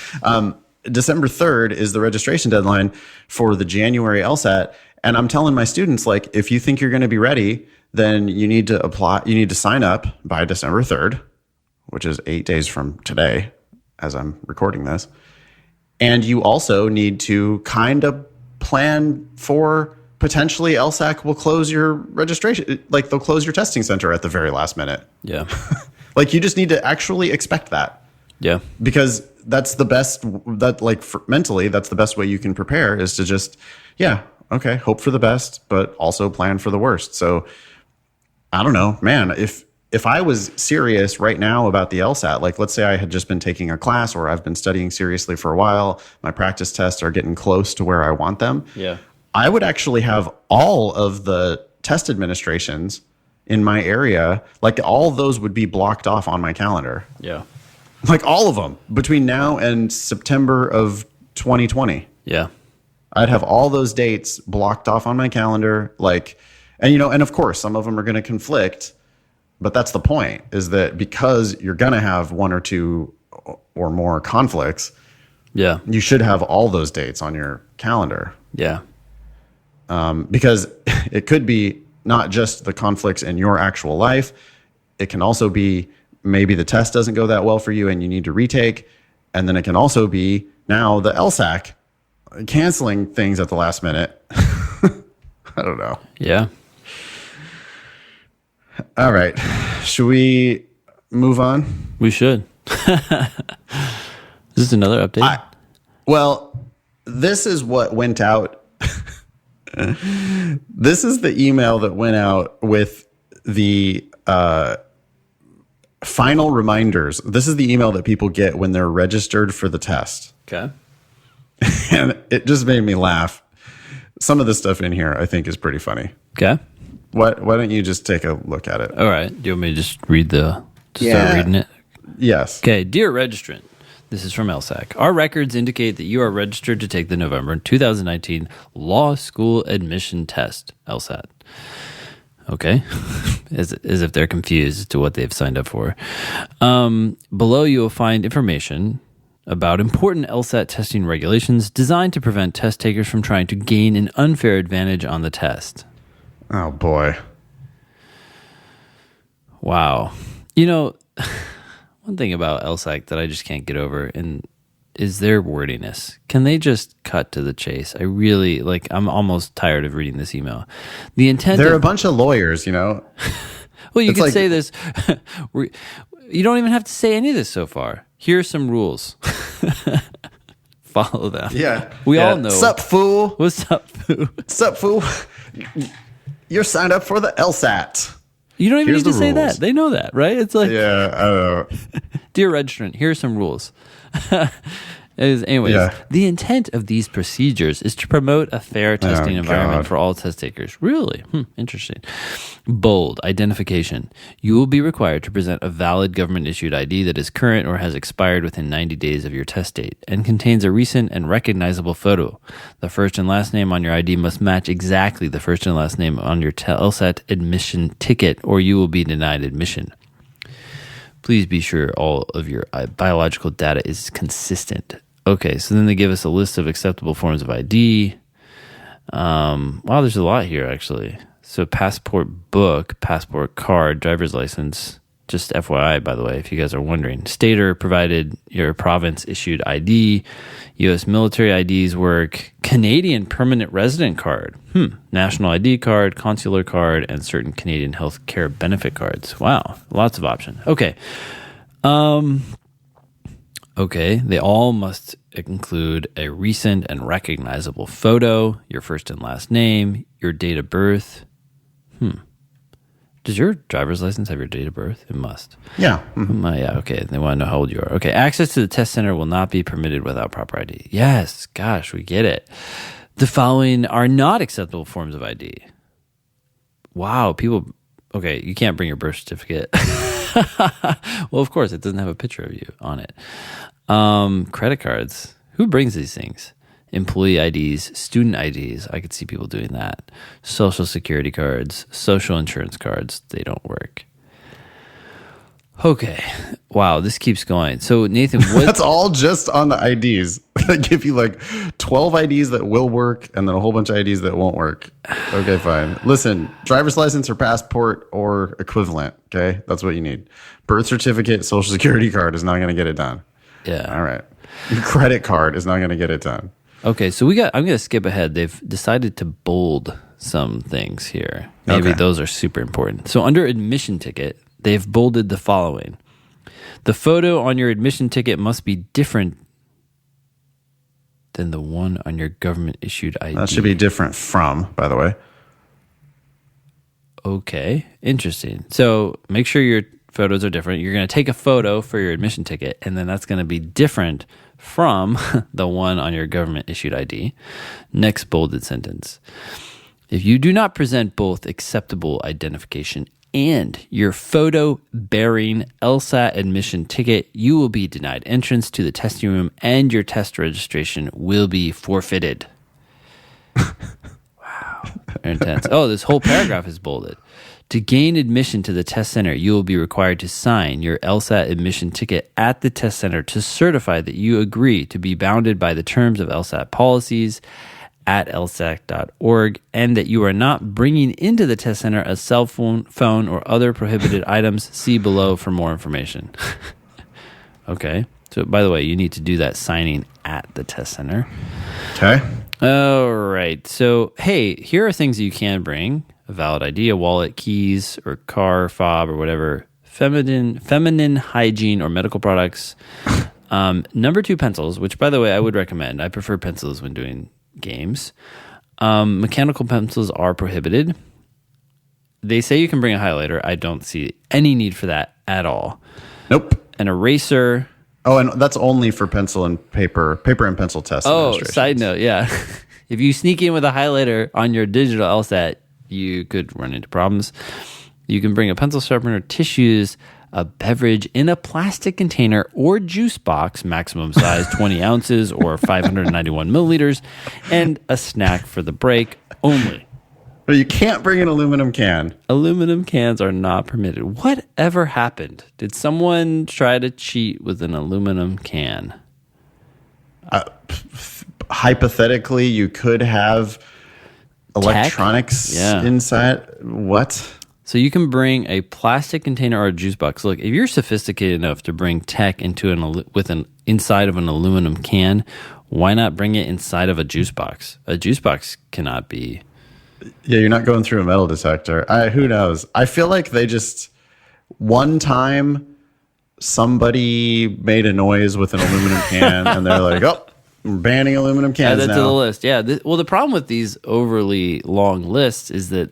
S1: December 3rd is the registration deadline for the January LSAT. And I'm telling my students, like, if you think you're going to be ready, then you need to apply. You need to sign up by December 3rd, which is 8 days from today, as I'm recording this. And you also need to kind of plan for potentially LSAC will close your registration. Like they'll close your testing center at the very last minute.
S2: Yeah.
S1: Like you just need to actually expect that.
S2: Yeah.
S1: Because that's the best mentally, that's the best way you can prepare is to just, okay, hope for the best, but also plan for the worst. So I don't know, man, if I was serious right now about the LSAT, like let's say I had just been taking a class or I've been studying seriously for a while, my practice tests are getting close to where I want them.
S2: Yeah.
S1: I would actually have all of the test administrations in my area, like all of those would be blocked off on my calendar.
S2: Yeah.
S1: Like all of them between now and September of 2020.
S2: Yeah.
S1: I'd have all those dates blocked off on my calendar. And of course, some of them are going to conflict, but that's the point is that because you're going to have one or two or more conflicts, you should have all those dates on your calendar.
S2: Yeah.
S1: Because it could be not just the conflicts in your actual life. It can also be maybe the test doesn't go that well for you and you need to retake. And then it can also be now the LSAC canceling things at the last minute. I don't know.
S2: Yeah.
S1: All right. Should we move on?
S2: We should. Is this another update?
S1: This is what went out. This is the email that went out with the final reminders. This is the email that people get when they're registered for the test.
S2: Okay.
S1: And it just made me laugh. Some of the stuff in here I think is pretty funny.
S2: Okay.
S1: Why don't you just take a look at it?
S2: All right. Do you want me to just start reading it?
S1: Yes.
S2: Okay. Dear registrant, this is from LSAC. Our records indicate that you are registered to take the November 2019 Law School Admission Test, LSAT. Okay. as if they're confused as to what they've signed up for. Below you will find information about important LSAT testing regulations designed to prevent test takers from trying to gain an unfair advantage on the test.
S1: Oh, boy.
S2: Wow. One thing about LSAC that I just can't get over is their wordiness. Can they just cut to the chase? I'm almost tired of reading this email. They're
S1: a bunch of lawyers,
S2: Well, you could say this. You don't even have to say any of this so far. Here are some rules. Follow them.
S1: Yeah.
S2: We all know.
S1: Sup, fool?
S2: What's up, fool?
S1: Sup, fool? You're signed up for the LSAT.
S2: You don't even need to say that. They know that, right? It's like,
S1: yeah, I don't know.
S2: Dear registrant, here are some rules. Anyways, the intent of these procedures is to promote a fair testing environment for all test takers. Really? Interesting. Bold, identification. You will be required to present a valid government-issued ID that is current or has expired within 90 days of your test date and contains a recent and recognizable photo. The first and last name on your ID must match exactly the first and last name on your LSAT admission ticket, or you will be denied admission. Please be sure all of your biological data is consistent. Okay, so then they give us a list of acceptable forms of ID. Wow, there's a lot here, actually. So passport book, passport card, driver's license. Just FYI, by the way, if you guys are wondering. State or provided your province issued ID. U.S. military IDs work. Canadian permanent resident card. National ID card, consular card, and certain Canadian health care benefit cards. Wow, lots of options. Okay. Okay, they all must include a recent and recognizable photo, your first and last name, your date of birth. Does your driver's license have your date of birth? It must.
S1: Yeah.
S2: Yeah, okay. They want to know how old you are. Okay, access to the test center will not be permitted without proper ID. Yes, gosh, we get it. The following are not acceptable forms of ID. Wow, okay, you can't bring your birth certificate. Well, of course, it doesn't have a picture of you on it. Credit cards. Who brings these things? Employee IDs, student IDs. I could see people doing that. Social security cards, social insurance cards. They don't work. Okay. Wow, this keeps going. So, Nathan,
S1: that's all just on the IDs. They give you like 12 IDs that will work and then a whole bunch of IDs that won't work. Okay, fine. Listen, driver's license or passport or equivalent. Okay, that's what you need. Birth certificate, social security card is not going to get it done.
S2: Yeah.
S1: All right. Your credit card is not going to get it done.
S2: Okay, so I'm going to skip ahead. They've decided to bold some things here. Maybe those are super important. So under admission ticket, they've bolded the following. The photo on your admission ticket must be different than the one on your government-issued ID.
S1: That should be different from, by the way.
S2: Okay, interesting. So make sure your photos are different. You're going to take a photo for your admission ticket, and then that's going to be different from the one on your government-issued ID. Next bolded sentence. If you do not present both acceptable identification and your photo-bearing LSAT admission ticket, you will be denied entrance to the testing room and your test registration will be forfeited. Wow. Intense. Oh, this whole paragraph is bolded. To gain admission to the test center, you will be required to sign your LSAT admission ticket at the test center to certify that you agree to be bounded by the terms of LSAT policies at lsat.org and that you are not bringing into the test center a cell phone, or other prohibited items. See below for more information. Okay. So, by the way, you need to do that signing at the test center.
S1: Okay.
S2: All right. So, hey, here are things that you can bring. A valid ID, a wallet, keys, or car fob, or whatever. Feminine hygiene or medical products. Number 2, pencils, which, by the way, I would recommend. I prefer pencils when doing games. Mechanical pencils are prohibited. They say you can bring a highlighter. I don't see any need for that at all.
S1: Nope.
S2: An eraser.
S1: Oh, and that's only for pencil and paper and pencil tests.
S2: Oh, side note, yeah. If you sneak in with a highlighter on your digital LSAT, you could run into problems. You can bring a pencil sharpener, tissues, a beverage in a plastic container or juice box, maximum size 20 ounces or 591 milliliters, and a snack for the break only.
S1: But you can't bring an aluminum can.
S2: Aluminum cans are not permitted. Whatever happened? Did someone try to cheat with an aluminum can?
S1: Hypothetically, you could have electronics inside. What?
S2: So you can bring a plastic container or a juice box. Look, if you're sophisticated enough to bring tech into inside of an aluminum can, why not bring it inside of a juice box? A juice box cannot be.
S1: Yeah, you're not going through a metal detector. Who knows? I feel like they just one time somebody made a noise with an aluminum can, and they're like, "Oh, we're banning aluminum cans
S2: now." Add that to
S1: now."
S2: the list. Yeah. Well, the problem with these overly long lists is that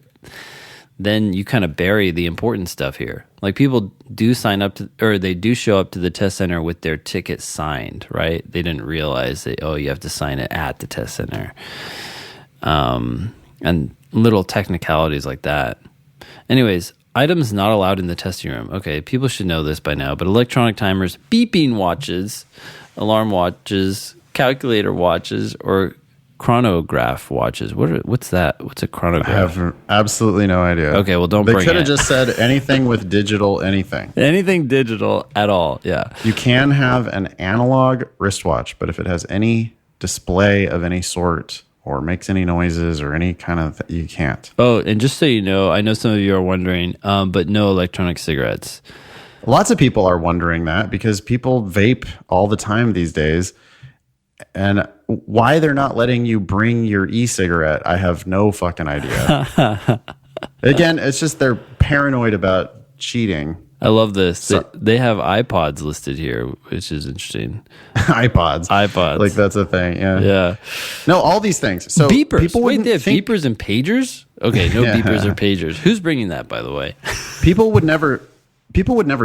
S2: then you kind of bury the important stuff here. Like people do sign up to, or they do show up to the test center with their ticket signed, right? They didn't realize that, you have to sign it at the test center. And little technicalities like that. Anyways, items not allowed in the testing room. Okay, people should know this by now, but electronic timers, beeping watches, alarm watches, calculator watches, or chronograph watches. What's that? What's a chronograph?
S1: I have absolutely no idea.
S2: Okay, well, don't
S1: they
S2: bring it.
S1: They could have just said anything with digital anything.
S2: Anything digital at all, yeah.
S1: You can have an analog wristwatch, but if it has any display of any sort or makes any noises or any kind of, you can't.
S2: Oh, and just so you know, I know some of you are wondering, but no electronic cigarettes.
S1: Lots of people are wondering that because people vape all the time these days. And why they're not letting you bring your e-cigarette, I have no fucking idea. Again, it's just they're paranoid about cheating.
S2: I love this. So, they have iPods listed here, which is interesting.
S1: iPods. Like that's a thing. Yeah.
S2: Yeah.
S1: No, all these things. So
S2: beepers.
S1: People
S2: Wait, they have beepers and pagers? Okay, no beepers or pagers. Who's bringing that, by the way?
S1: People would never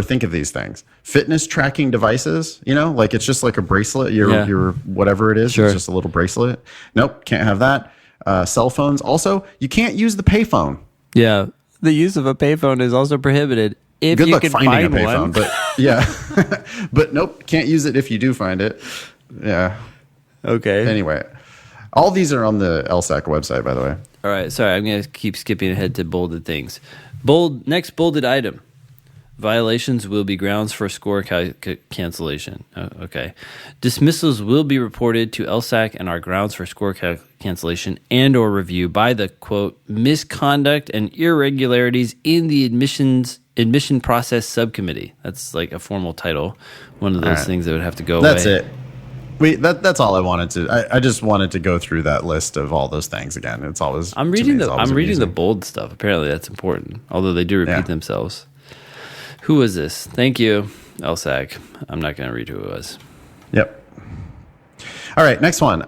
S1: think of these things. Fitness tracking devices, like it's just like a bracelet, your whatever it is. Sure. It's just a little bracelet. Nope, can't have that. Cell phones. Also, you can't use the payphone.
S2: Yeah. The use of a payphone is also prohibited. If
S1: Good
S2: you
S1: luck
S2: can
S1: finding
S2: find
S1: a payphone,
S2: one.
S1: but yeah. But nope, can't use it if you do find it. Yeah.
S2: Okay.
S1: Anyway, all these are on the LSAC website, by the way.
S2: All right. Sorry, I'm going to keep skipping ahead to bolded things. Next bolded item. Violations will be grounds for score cancellation. Oh, okay. Dismissals will be reported to LSAC and are grounds for score cancellation and or review by the, quote, misconduct and irregularities in the admission process subcommittee. That's like a formal title. One of those things that would have to go away.
S1: That's it. That's all I wanted to. I just wanted to go through that list of all those things again. It's always
S2: I'm reading the bold stuff. Apparently that's important, although they do repeat themselves. Who was this? Thank you, LSAC. I'm not going to read who it was.
S1: Yep. All right, next one.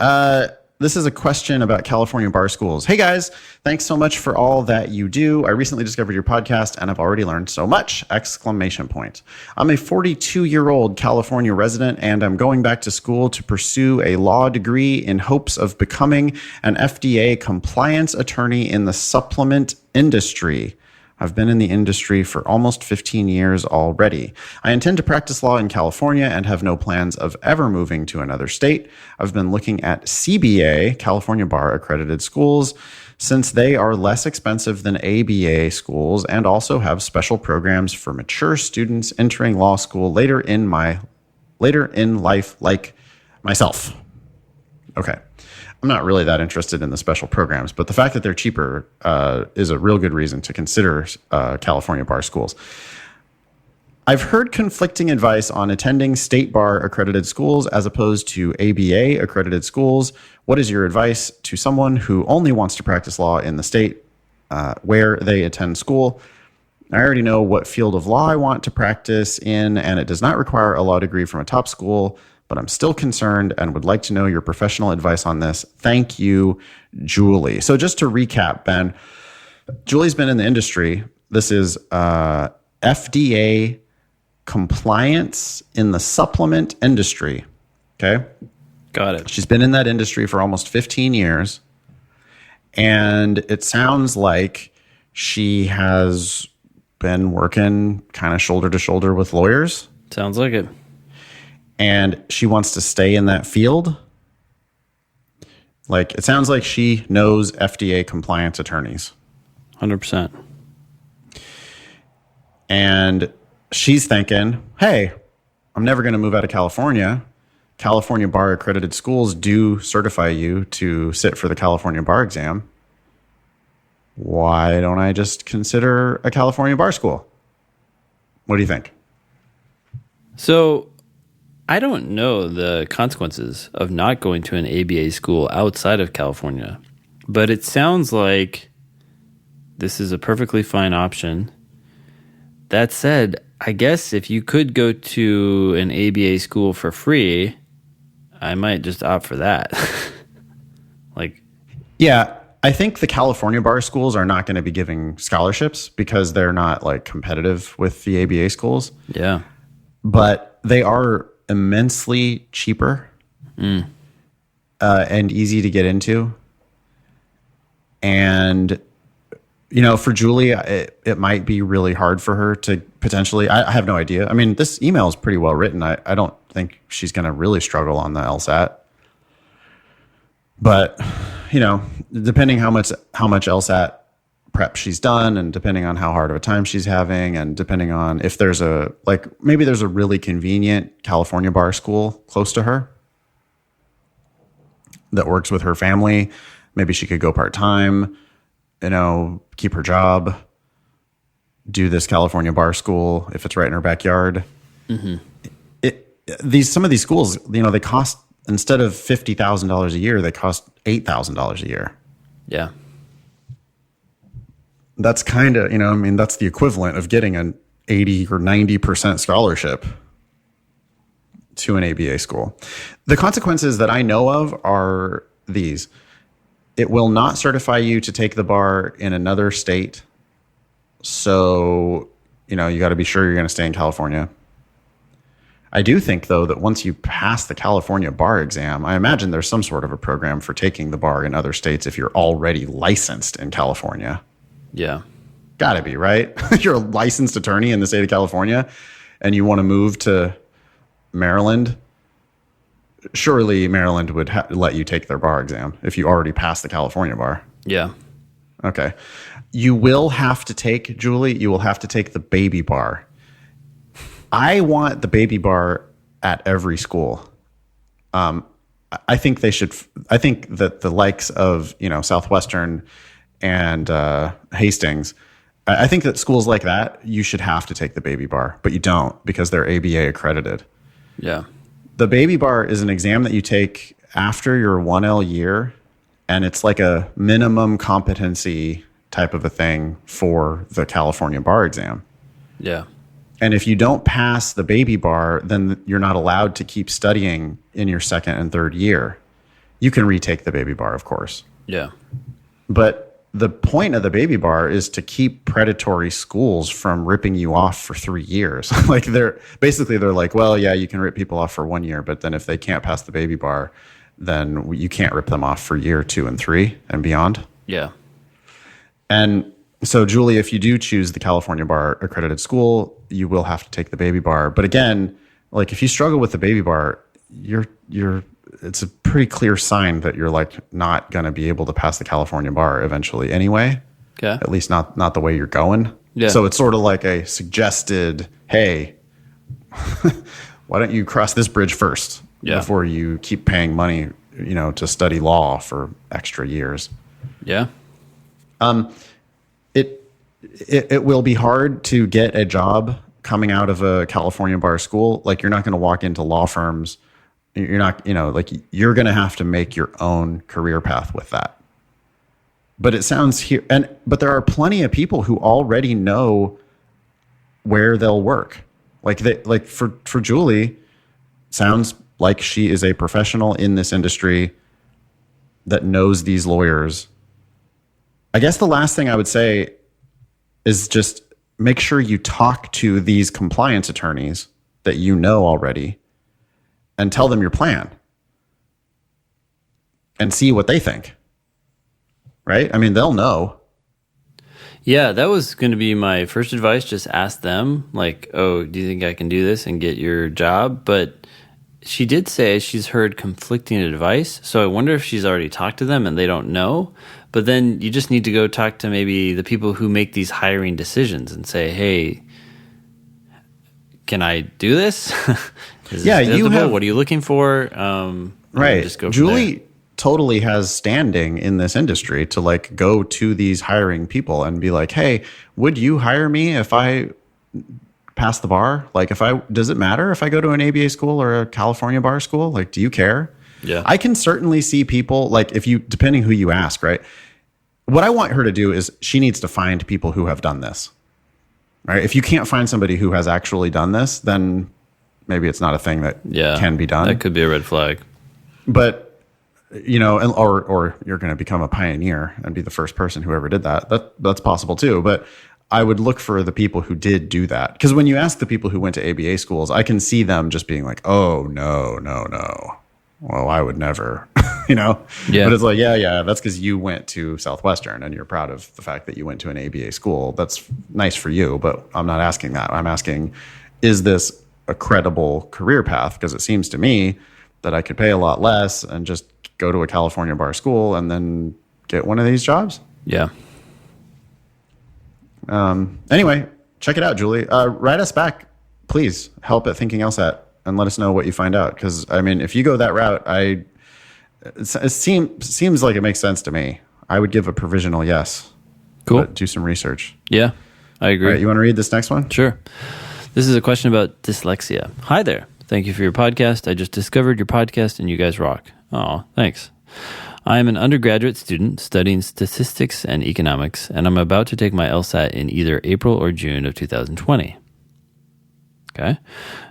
S1: This is a question about California bar schools. Hey guys, thanks so much for all that you do. I recently discovered your podcast and I've already learned so much! Exclamation point. I'm a 42-year-old California resident and I'm going back to school to pursue a law degree in hopes of becoming an FDA compliance attorney in the supplement industry. I've been in the industry for almost 15 years already. I intend to practice law in California and have no plans of ever moving to another state. I've been looking at CBA, California Bar Accredited Schools, since they are less expensive than ABA schools and also have special programs for mature students entering law school later in life like myself. Okay. I'm not really that interested in the special programs, but the fact that they're cheaper is a real good reason to consider California bar schools. I've heard conflicting advice on attending state bar accredited schools as opposed to ABA accredited schools. What is your advice to someone who only wants to practice law in the state where they attend school? I already know what field of law I want to practice in, and it does not require a law degree from a top school, but I'm still concerned and would like to know your professional advice on this. Thank you, Julie. So just to recap, Ben, Julie's been in the industry. This is FDA compliance in the supplement industry. Okay.
S2: Got it.
S1: She's been in that industry for almost 15 years. And it sounds like she has been working kind of shoulder to shoulder with lawyers.
S2: Sounds like it.
S1: And she wants to stay in that field. Like, it sounds like she knows FDA compliance attorneys.
S2: 100%.
S1: And she's thinking, hey, I'm never going to move out of California. California bar accredited schools do certify you to sit for the California bar exam. Why don't I just consider a California bar school? What do you think?
S2: So I don't know the consequences of not going to an ABA school outside of California, but it sounds like this is a perfectly fine option. That said, I guess if you could go to an ABA school for free, I might just opt for that.
S1: Yeah, I think the California bar schools are not going to be giving scholarships because they're not like competitive with the ABA schools.
S2: Yeah.
S1: But they are immensely cheaper and easy to get into. And, you know, for Julie, it might be really hard for her to potentially, I have no idea. I mean, this email is pretty well written. I don't think she's going to really struggle on the LSAT. But, you know, depending how much LSAT prep she's done and depending on how hard of a time she's having and depending on if there's maybe there's a really convenient California bar school close to her that works with her family. Maybe she could go part-time, you know, keep her job, do this California bar school if it's right in her backyard. Mm-hmm. Some of these schools, you know, they cost, instead of $50,000 a year, they cost $8,000 a year.
S2: Yeah.
S1: That's kind of, you know, I mean, that's the equivalent of getting an 80 or 90% scholarship to an ABA school. The consequences that I know of are these. It will not certify you to take the bar in another state. So, you know, you got to be sure you're going to stay in California. I do think, though, that once you pass the California bar exam, I imagine there's some sort of a program for taking the bar in other states if you're already licensed in California.
S2: Yeah.
S1: Gotta be, right? You're a licensed attorney in the state of California and you want to move to Maryland. Surely Maryland would let you take their bar exam if you already passed the California bar.
S2: Yeah.
S1: Okay. You will have to take, Julie, you will have to take the baby bar. I want the baby bar at every school. I think they should, I think that the likes of, you know, Southwestern and Hastings, I think that schools like that, you should have to take the baby bar, but you don't because they're ABA accredited.
S2: Yeah.
S1: The baby bar is an exam that you take after your 1L year, and it's like a minimum competency type of a thing for the California bar exam.
S2: Yeah.
S1: And if you don't pass the baby bar, then you're not allowed to keep studying in your second and third year. You can retake the baby bar, of course.
S2: Yeah.
S1: But the point of the baby bar is to keep predatory schools from ripping you off for 3 years. Like they're like, well, yeah, you can rip people off for 1 year, but then if they can't pass the baby bar, then you can't rip them off for year 2 and 3 and beyond.
S2: Yeah.
S1: And so, Julie, if you do choose the California Bar accredited school, you will have to take the baby bar. But again, like if you struggle with the baby bar, it's a pretty clear sign that you're like not going to be able to pass the California bar eventually anyway.
S2: Okay.
S1: At least not the way you're going.
S2: Yeah.
S1: So it's sort of like a suggested, hey, why don't you cross this bridge first before you keep paying money, to study law for extra years.
S2: Yeah.
S1: It will be hard to get a job coming out of a California bar school. Like you're not going to walk into law firms. You're not, you're going to have to make your own career path with that. But it sounds here, but there are plenty of people who already know where they'll work. Like for Julie, sounds like she is a professional in this industry that knows these lawyers. I guess the last thing I would say is just make sure you talk to these compliance attorneys that you know already and tell them your plan and see what they think. Right? I mean, they'll know.
S2: Yeah, that was going to be my first advice. Just ask them, like, oh, do you think I can do this and get your job? But she did say she's heard conflicting advice. So I wonder if she's already talked to them and they don't know. But then you just need to go talk to maybe the people who make these hiring decisions and say, hey, can I do this?
S1: Yeah, you have.
S2: What are you looking for?
S1: Right.
S2: Just go
S1: Julie totally has standing in this industry to like go to these hiring people and be like, hey, would you hire me if I pass the bar? Like does it matter if I go to an ABA school or a California bar school? Like, do you care?
S2: Yeah.
S1: I can certainly see people like depending who you ask, right? What I want her to do is she needs to find people who have done this, right? If you can't find somebody who has actually done this, then maybe it's not a thing that can be done.
S2: That could be a red flag.
S1: But or you're going to become a pioneer and be the first person who ever did that. That's possible too. But I would look for the people who did do that. Because when you ask the people who went to ABA schools, I can see them just being like, oh, no. Well, I would never, Yeah. But it's like, yeah, that's because you went to Southwestern and you're proud of the fact that you went to an ABA school. That's nice for you, but I'm not asking that. I'm asking, is this a credible career path? Because it seems to me that I could pay a lot less and just go to a California bar school and then get one of these jobs.
S2: Yeah.
S1: Anyway, check it out, Julie. Write us back, please. Help at Thinking LSAT and let us know what you find out. Because I mean, if you go that route, it seems like it makes sense to me. I would give a provisional yes.
S2: Cool.
S1: But do some research.
S2: Yeah, I agree.
S1: All right, you want to read this next one?
S2: Sure. This is a question about dyslexia. Hi there. Thank you for your podcast. I just discovered your podcast and you guys rock. Oh, thanks. I am an undergraduate student studying statistics and economics, and I'm about to take my LSAT in either April or June of 2020. Okay.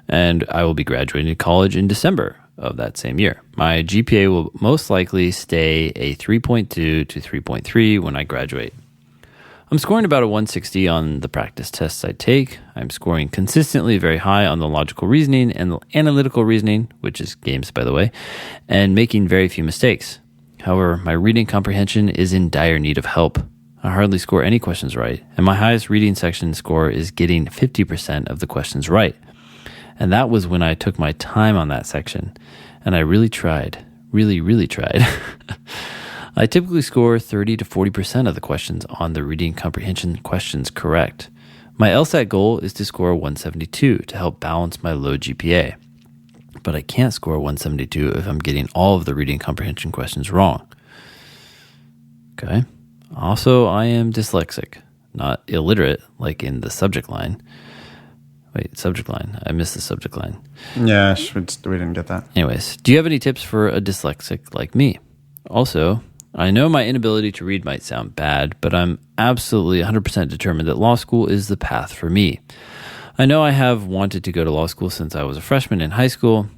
S2: And I will be graduating college in December of that same year. My GPA will most likely stay a 3.2 to 3.3 when I graduate. I'm scoring about a 160 on the practice tests I take. I'm scoring consistently very high on the logical reasoning and the analytical reasoning, which is games, by the way, and making very few mistakes. However, my reading comprehension is in dire need of help. I hardly score any questions right, and my highest reading section score is getting 50% of the questions right. And that was when I took my time on that section, and I really tried, really tried. I typically score 30 to 40% of the questions on the reading comprehension questions correct. My LSAT goal is to score 172 to help balance my low GPA. But I can't score 172 if I'm getting all of the reading comprehension questions wrong. Okay. Also, I am dyslexic, not illiterate like in the subject line. Wait, subject line. I missed the subject line.
S1: Yeah, we didn't get that.
S2: Anyways, do you have any tips for a dyslexic like me? Also, I know my inability to read might sound bad, but I'm absolutely 100% determined that law school is the path for me. I know I have wanted to go to law school since I was a freshman in high school.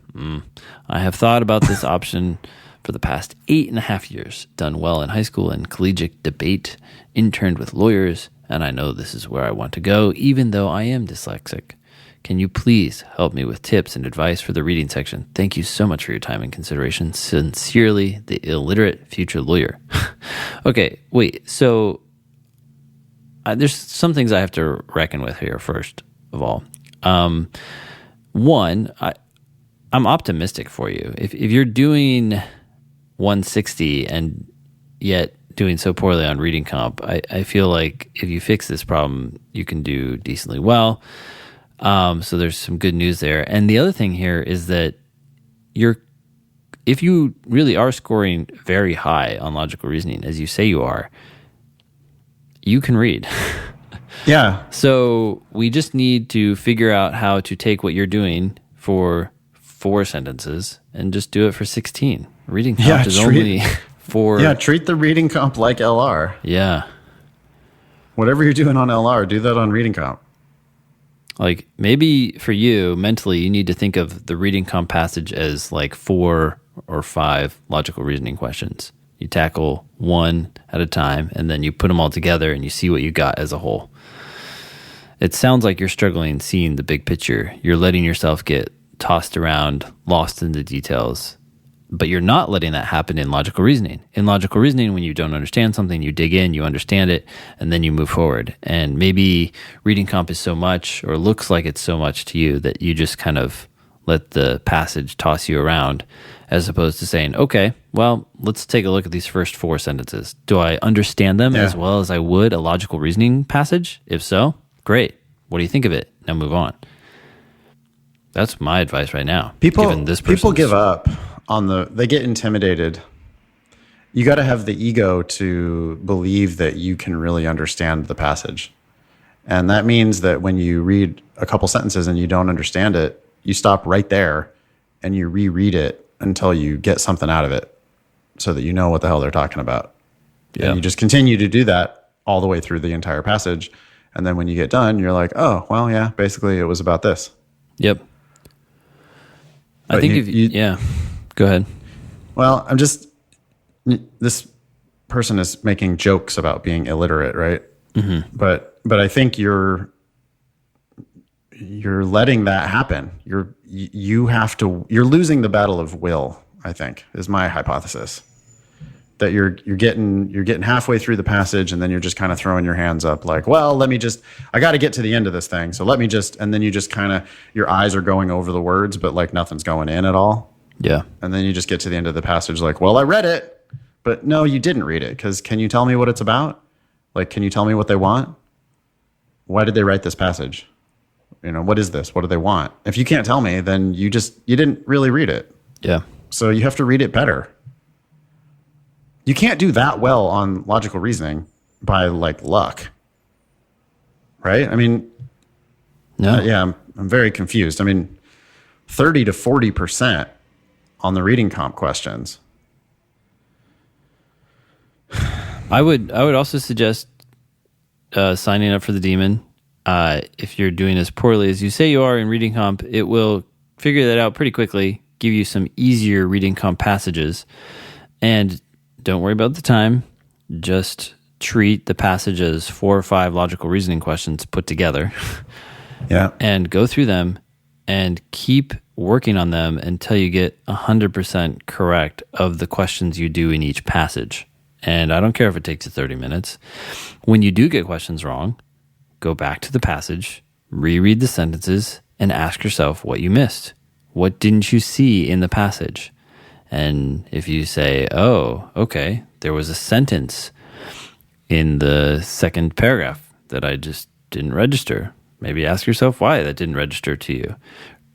S2: I have thought about this option for the past 8.5 years, done well in high school in collegiate debate, interned with lawyers, and I know this is where I want to go, even though I am dyslexic. Can you please help me with tips and advice for the reading section? Thank you so much for your time and consideration. Sincerely, the illiterate future lawyer. Okay, wait. So there's some things I have to reckon with here first of all. One, I'm optimistic for you. If you're doing 160 and yet doing so poorly on reading comp, I feel like if you fix this problem, you can do decently well. So there's some good news there. And the other thing here is that if you really are scoring very high on logical reasoning, as you say you are, you can read.
S1: Yeah.
S2: So we just need to figure out how to take what you're doing for 4 sentences and just do it for 16. Reading comp is only 4.
S1: Yeah, treat the reading comp like LR.
S2: Yeah.
S1: Whatever you're doing on LR, do that on reading comp.
S2: Like maybe for you mentally, you need to think of the reading comp passage as like 4 or 5 logical reasoning questions. You tackle one at a time and then you put them all together and you see what you got as a whole. It sounds like you're struggling seeing the big picture. You're letting yourself get tossed around, lost in the details. But you're not letting that happen in logical reasoning. In logical reasoning, when you don't understand something, you dig in, you understand it, and then you move forward. And maybe reading comp is so much, or looks like it's so much to you, that you just kind of let the passage toss you around, as opposed to saying, okay, well, let's take a look at these first 4 sentences. Do I understand them as well as I would a logical reasoning passage? If so, great. What do you think of it? Now move on. That's my advice right now.
S1: People give up they get intimidated. You got to have the ego to believe that you can really understand the passage. And that means that when you read a couple sentences and you don't understand it, you stop right there and you reread it until you get something out of it so that you know what the hell they're talking about. Yeah. And you just continue to do that all the way through the entire passage. And then when you get done, you're like, oh, well, yeah, basically it was about this.
S2: Yep. I think yeah. Go ahead.
S1: Well, this person is making jokes about being illiterate, right? Mm-hmm. But I think you're letting that happen. You're losing the battle of will, I think, is my hypothesis. That you're getting halfway through the passage and then you're just kind of throwing your hands up like, well, I got to get to the end of this thing. So and then you just kind of, your eyes are going over the words, but like nothing's going in at all.
S2: Yeah.
S1: And then you just get to the end of the passage like, well, I read it, but no, you didn't read it. Because can you tell me what it's about? Like, can you tell me what they want? Why did they write this passage? What is this? What do they want? If you can't tell me, then you didn't really read it.
S2: Yeah.
S1: So you have to read it better. You can't do that well on logical reasoning by like luck. Right? I mean,
S2: no.
S1: Yeah, I'm very confused. I mean, 30 to 40% on the reading comp questions.
S2: I would also suggest signing up for the Demon. If you're doing as poorly as you say you are in reading comp, it will figure that out pretty quickly, give you some easier reading comp passages, and don't worry about the time. Just treat the passage as 4 or 5 logical reasoning questions put together.
S1: Yeah.
S2: And go through them and keep working on them until you get 100% correct of the questions you do in each passage. And I don't care if it takes you 30 minutes. When you do get questions wrong, go back to the passage, reread the sentences, and ask yourself what you missed. What didn't you see in the passage? And if you say, oh, okay, there was a sentence in the second paragraph that I just didn't register, maybe ask yourself why that didn't register to you.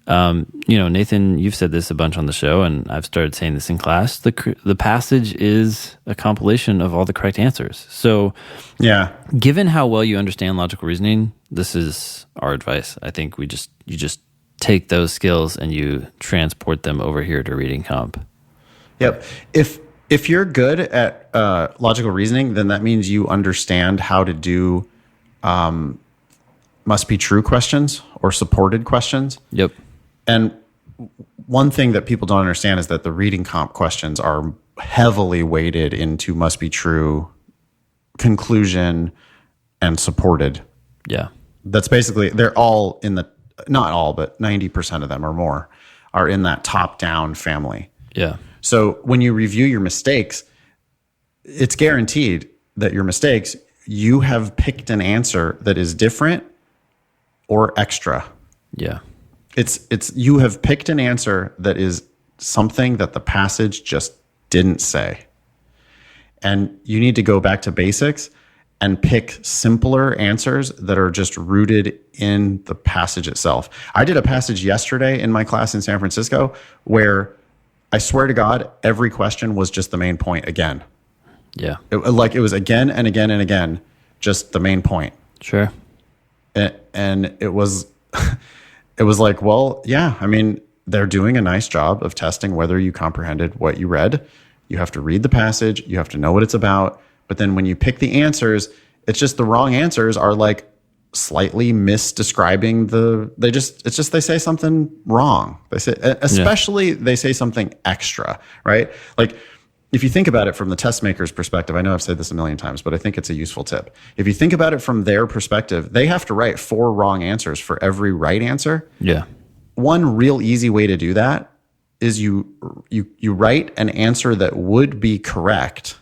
S2: Nathan, you've said this a bunch on the show, and I've started saying this in class. The passage is a compilation of all the correct answers. So, given how well you understand logical reasoning, this is our advice. I think you just take those skills and you transport them over here to reading comp.
S1: Yep. If you're good at logical reasoning, then that means you understand how to do must be true questions or supported questions.
S2: Yep.
S1: And one thing that people don't understand is that the reading comp questions are heavily weighted into must be true, conclusion, and supported.
S2: Yeah.
S1: That's basically, they're all in the, not all, but 90% of them or more are in that top-down family.
S2: Yeah.
S1: So when you review your mistakes, it's guaranteed that your mistakes, you have picked an answer that is different or extra.
S2: Yeah.
S1: It's you have picked an answer that is something that the passage just didn't say. And you need to go back to basics and pick simpler answers that are just rooted in the passage itself. I did a passage yesterday in my class in San Francisco where I swear to God, every question was just the main point again.
S2: Yeah.
S1: It was again and again and again, just the main point.
S2: Sure.
S1: And it was it was like, well, yeah, I mean, they're doing a nice job of testing whether you comprehended what you read. You have to read the passage, you have to know what it's about, but then when you pick the answers, it's just the wrong answers are like slightly misdescribing they say something wrong. They say, especially they say something extra, right? Like if you think about it from the test maker's perspective, I know I've said this a million times, but I think it's a useful tip. If you think about it from their perspective, they have to write 4 wrong answers for every right answer.
S2: Yeah.
S1: One real easy way to do that is you write an answer that would be correct,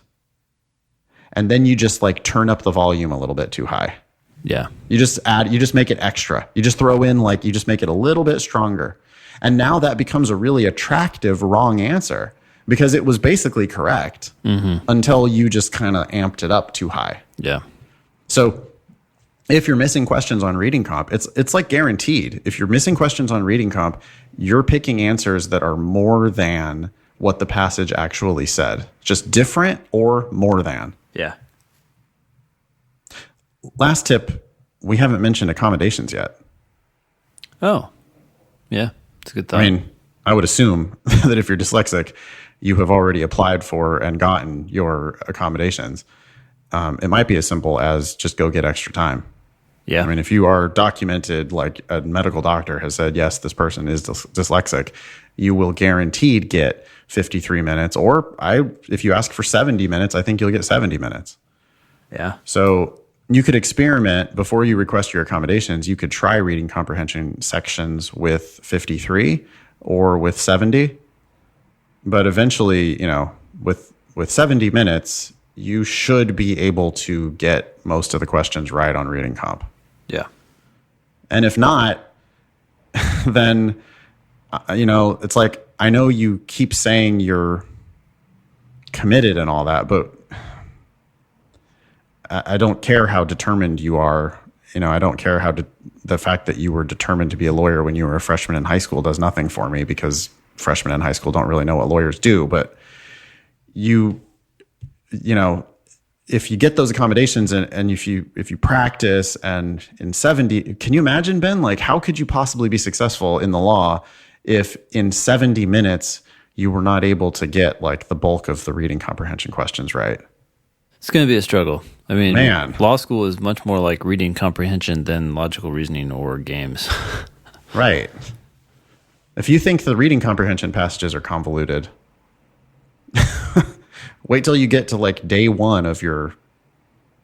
S1: and then you just like turn up the volume a little bit too high.
S2: Yeah.
S1: You just make it extra. You just throw in you just make it a little bit stronger. And now that becomes a really attractive wrong answer because it was basically correct until you just kind of amped it up too high.
S2: Yeah.
S1: So if you're missing questions on reading comp, it's like guaranteed. If you're missing questions on reading comp, you're picking answers that are more than what the passage actually said. Just different or more than.
S2: Yeah.
S1: Last tip, we haven't mentioned accommodations yet.
S2: Oh, yeah. It's a good thought.
S1: I mean, I would assume that if you're dyslexic, you have already applied for and gotten your accommodations. It might be as simple as just go get extra time.
S2: Yeah.
S1: I mean, if you are documented, like a medical doctor has said, yes, this person is dyslexic, you will guaranteed get 53 minutes. Or if you ask for 70 minutes, I think you'll get 70 minutes.
S2: Yeah.
S1: So you could experiment before you request your accommodations. You could try reading comprehension sections with 53 or with 70. But eventually, with 70 minutes, you should be able to get most of the questions right on reading comp.
S2: Yeah.
S1: And if not, then, it's like, I know you keep saying you're committed and all that, but I don't care how determined you are. I don't care how the fact that you were determined to be a lawyer when you were a freshman in high school does nothing for me because freshmen in high school don't really know what lawyers do. But if you get those accommodations and if you practice and in 70, can you imagine, Ben, like how could you possibly be successful in the law if in 70 minutes you were not able to get like the bulk of the reading comprehension questions right?
S2: It's going to be a struggle. I mean,
S1: Man.
S2: Law school is much more like reading comprehension than logical reasoning or games.
S1: Right. If you think the reading comprehension passages are convoluted, wait till you get to like day 1 of your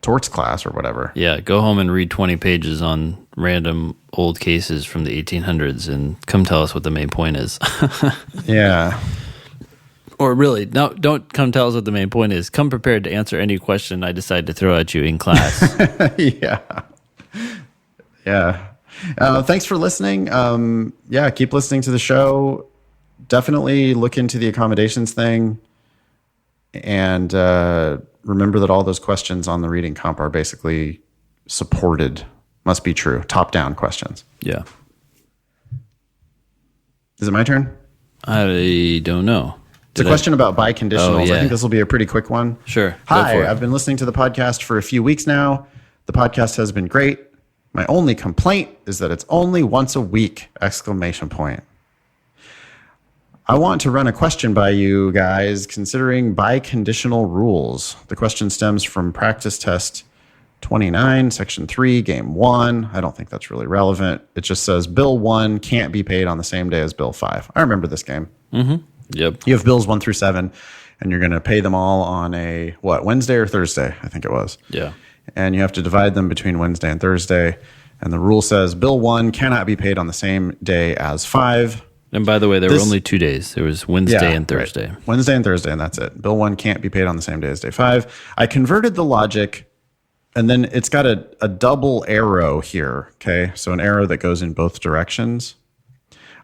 S1: torts class or whatever.
S2: Yeah, go home and read 20 pages on random old cases from the 1800s and come tell us what the main point is.
S1: Yeah.
S2: Or really, no, don't come tell us what the main point is. Come prepared to answer any question I decide to throw at you in class.
S1: Yeah. Yeah. Thanks for listening. Keep listening to the show. Definitely look into the accommodations thing. And remember that all those questions on the reading comp are basically supported, must be true, top-down questions.
S2: Yeah.
S1: Is it my turn?
S2: I don't know.
S1: It's a question about biconditionals.
S2: Yeah.
S1: I think this will be a pretty quick one.
S2: Sure.
S1: Hi, I've been listening to the podcast for a few weeks now. The podcast has been great. My only complaint is that it's only once a week! ! I want to run a question by you guys considering biconditional rules. The question stems from practice test 29, section 3, game 1. I don't think that's really relevant. It just says bill 1 can't be paid on the same day as bill 5. I remember this game.
S2: Mm-hmm. Yep.
S1: You have bills 1 through 7, and you're going to pay them all on a, Wednesday or Thursday, I think it was.
S2: Yeah.
S1: And you have to divide them between Wednesday and Thursday. And the rule says bill 1 cannot be paid on the same day as 5.
S2: And by the way, there were only 2 days. There was Wednesday and Thursday.
S1: Right. Wednesday and Thursday, and that's it. Bill 1 can't be paid on the same day as day 5. I converted the logic, and then it's got a double arrow here, okay? So an arrow that goes in both directions.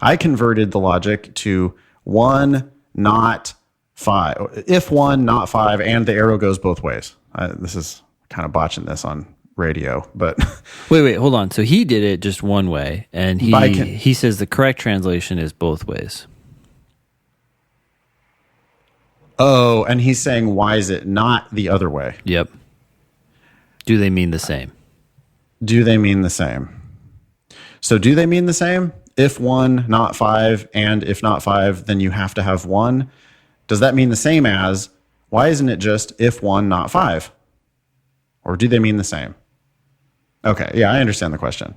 S1: I converted the logic to 1, not 5. If 1, not 5, and the arrow goes both ways. This is kind of botching this on radio, but
S2: wait, hold on. So he did it just one way, and he says the correct translation is both ways.
S1: Oh, and he's saying, why is it not the other way?
S2: Yep. Do they mean the same?
S1: Do they mean the same? So do they mean the same? If 1, not 5, and if not 5, then you have to have 1. Does that mean the same as, why isn't it just if 1, not 5? Or do they mean the same? Okay, yeah, I understand the question.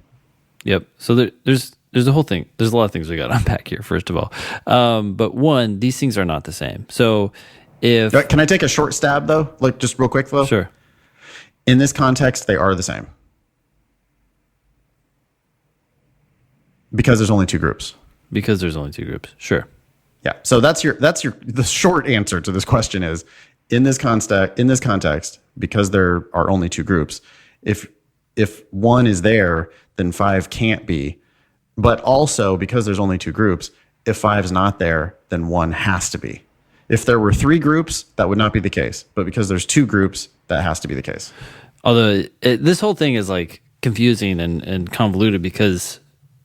S2: Yep. So there's the whole thing. There's a lot of things we got to unpack here, first of all. But one, these things are not the same. So if...
S1: Can I take a short stab, though? Like, just real quick, though?
S2: Sure.
S1: In this context, they are the same. Because there's only 2 groups.
S2: Because there's only 2 groups. Sure.
S1: Yeah. So the short answer to this question is, in this context, because there are only 2 groups, if 1 is there, then 5 can't be. But also, because there's only 2 groups, if 5 is not there, then 1 has to be. If there were 3 groups, that would not be the case. But because there's 2 groups, that has to be the case.
S2: Although this whole thing is like confusing and convoluted because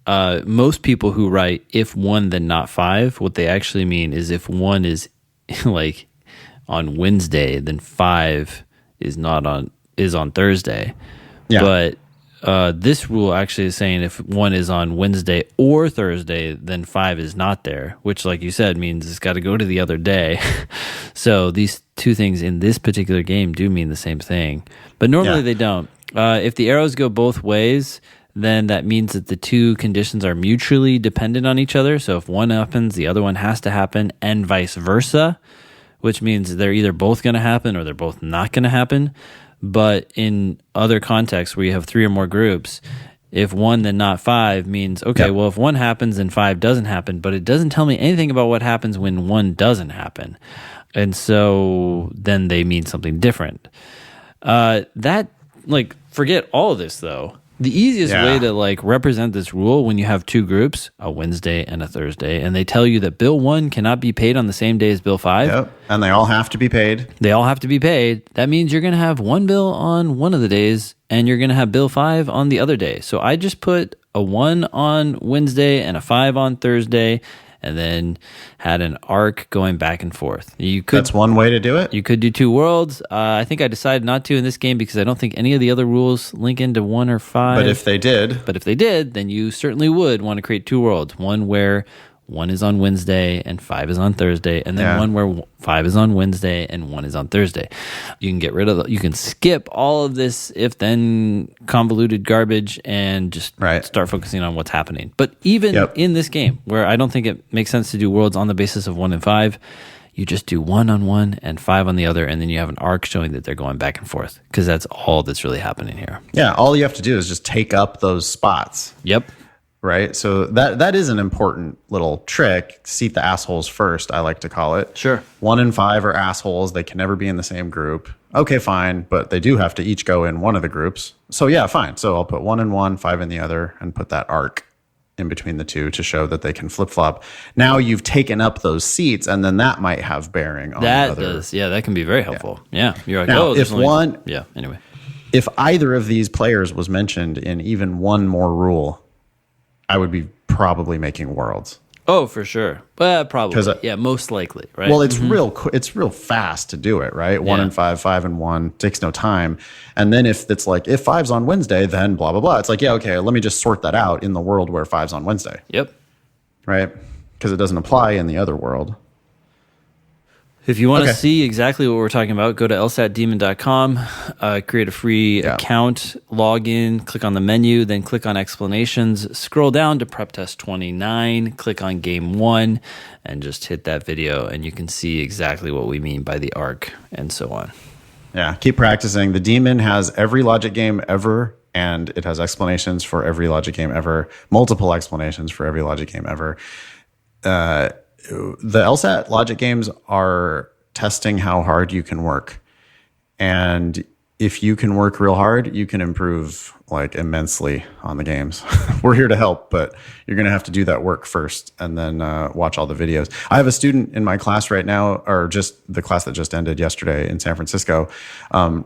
S2: most people who write if 1 then not 5, what they actually mean is if 1 is like on Wednesday, then 5 is on Thursday. Yeah. But this rule actually is saying if 1 is on Wednesday or Thursday, then 5 is not there, which, like you said, means it's got to go to the other day. So these 2 things in this particular game do mean the same thing, but normally they don't. If the arrows go both ways, then that means that the 2 conditions are mutually dependent on each other. So if one happens, the other one has to happen, and vice versa, which means they're either both going to happen or they're both not going to happen. But in other contexts where you have 3 or more groups, if 1 then not 5 means, okay, well, if 1 happens and 5 doesn't happen, but it doesn't tell me anything about what happens when 1 doesn't happen. And so then they mean something different. Forget all of this, though. The easiest way to represent this rule when you have 2 groups, a Wednesday and a Thursday, and they tell you that bill 1 cannot be paid on the same day as bill 5.
S1: Yep. And they all have to be paid.
S2: They all have to be paid. That means you're going to have 1 bill on one of the days and you're going to have bill 5 on the other day. So I just put a 1 on Wednesday and a 5 on Thursday, and then had an arc going back and forth.
S1: That's one way to do it.
S2: You could do 2 worlds. I think I decided not to in this game because I don't think any of the other rules link into 1 or 5.
S1: But if they did,
S2: then you certainly would want to create 2 worlds. One where 1 is on Wednesday and 5 is on Thursday, and then one where 5 is on Wednesday and 1 is on Thursday. You can get rid of you can skip all of this if-then convoluted garbage and just start focusing on what's happening. But even in this game, where I don't think it makes sense to do worlds on the basis of 1 and 5, you just do 1 on one and 5 on the other, and then you have an arc showing that they're going back and forth, because that's all that's really happening here.
S1: Yeah, all you have to do is just take up those spots.
S2: Yep.
S1: Right? So that is an important little trick. Seat the assholes first, I like to call it.
S2: Sure.
S1: 1 and 5 are assholes. They can never be in the same group. Okay, fine. But they do have to each go in one of the groups. So yeah, fine. So I'll put 1 in one, 5 in the other, and put that arc in between the 2 to show that they can flip-flop. Now you've taken up those seats, and then that might have bearing on
S2: that
S1: the other.
S2: Does. Yeah, that can be very helpful. Yeah. You're like,
S1: now,
S2: anyway.
S1: If either of these players was mentioned in even one more rule, I would be probably making worlds.
S2: Oh, for sure. Well, probably. Yeah, most likely, right?
S1: Well, it's real fast to do it, right? 1 and 5, 5 and 1 takes no time. And then if it's like, if 5's on Wednesday, then blah, blah, blah. It's like, yeah, okay, let me just sort that out in the world where 5's on Wednesday.
S2: Yep.
S1: Right? Because it doesn't apply in the other world.
S2: If you want to see exactly what we're talking about, go to lsatdemon.com, create a free account, log in, click on the menu, then click on explanations, scroll down to prep test 29, click on game 1, and just hit that video, and you can see exactly what we mean by the arc and so on.
S1: Yeah, keep practicing. The Demon has every logic game ever, and it has explanations for every logic game ever, multiple explanations for every logic game ever. The LSAT logic games are testing how hard you can work. And if you can work real hard, you can improve like immensely on the games. We're here to help, but you're going to have to do that work first and then watch all the videos. I have a student in my class right now, or just the class that just ended yesterday in San Francisco.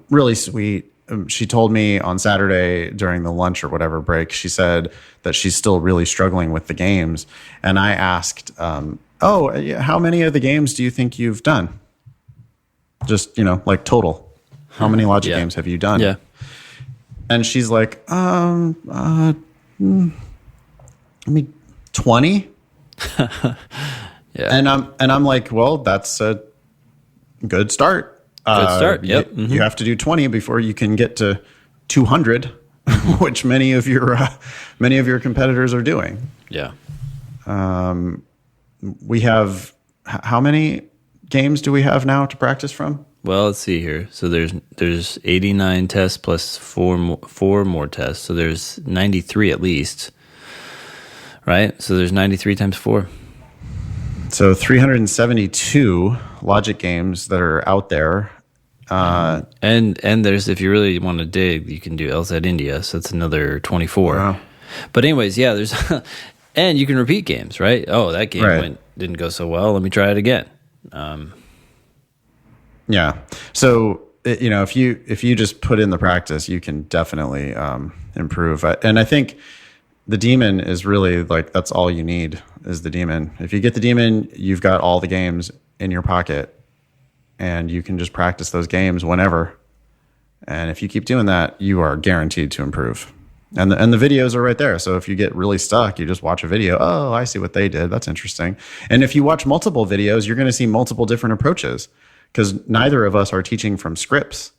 S1: Really sweet. She told me on Saturday during the lunch or whatever break, she said that she's still really struggling with the games. And I asked, how many of the games do you think you've done? Just, like total. How many logic games have you done?
S2: Yeah.
S1: And she's like, 20.
S2: Yeah.
S1: And I'm like, well, that's a good start.
S2: Good start. Yep.
S1: You have to do 20 before you can get to 200, which many of your competitors are doing.
S2: Yeah.
S1: We have how many games do we have now to practice from?
S2: Well, let's see here. So there's 89 tests plus four more tests. So there's 93 at least, right? So there's 93 times 4. So
S1: 372 logic games that are out there.
S2: And there's, if you really want to dig, you can do LSAT India. So it's another 24. Wow. But anyways, yeah, there's, and you can repeat games, right? Oh, that game didn't go so well. Let me try it again.
S1: Yeah. So, if you just put in the practice, you can definitely improve. And I think the Demon is really like, that's all you need is the Demon. If you get the Demon, you've got all the games in your pocket and you can just practice those games whenever. And if you keep doing that, you are guaranteed to improve. And the videos are right there. So if you get really stuck, you just watch a video. Oh, I see what they did. That's interesting. And if you watch multiple videos, you're going to see multiple different approaches because neither of us are teaching from scripts.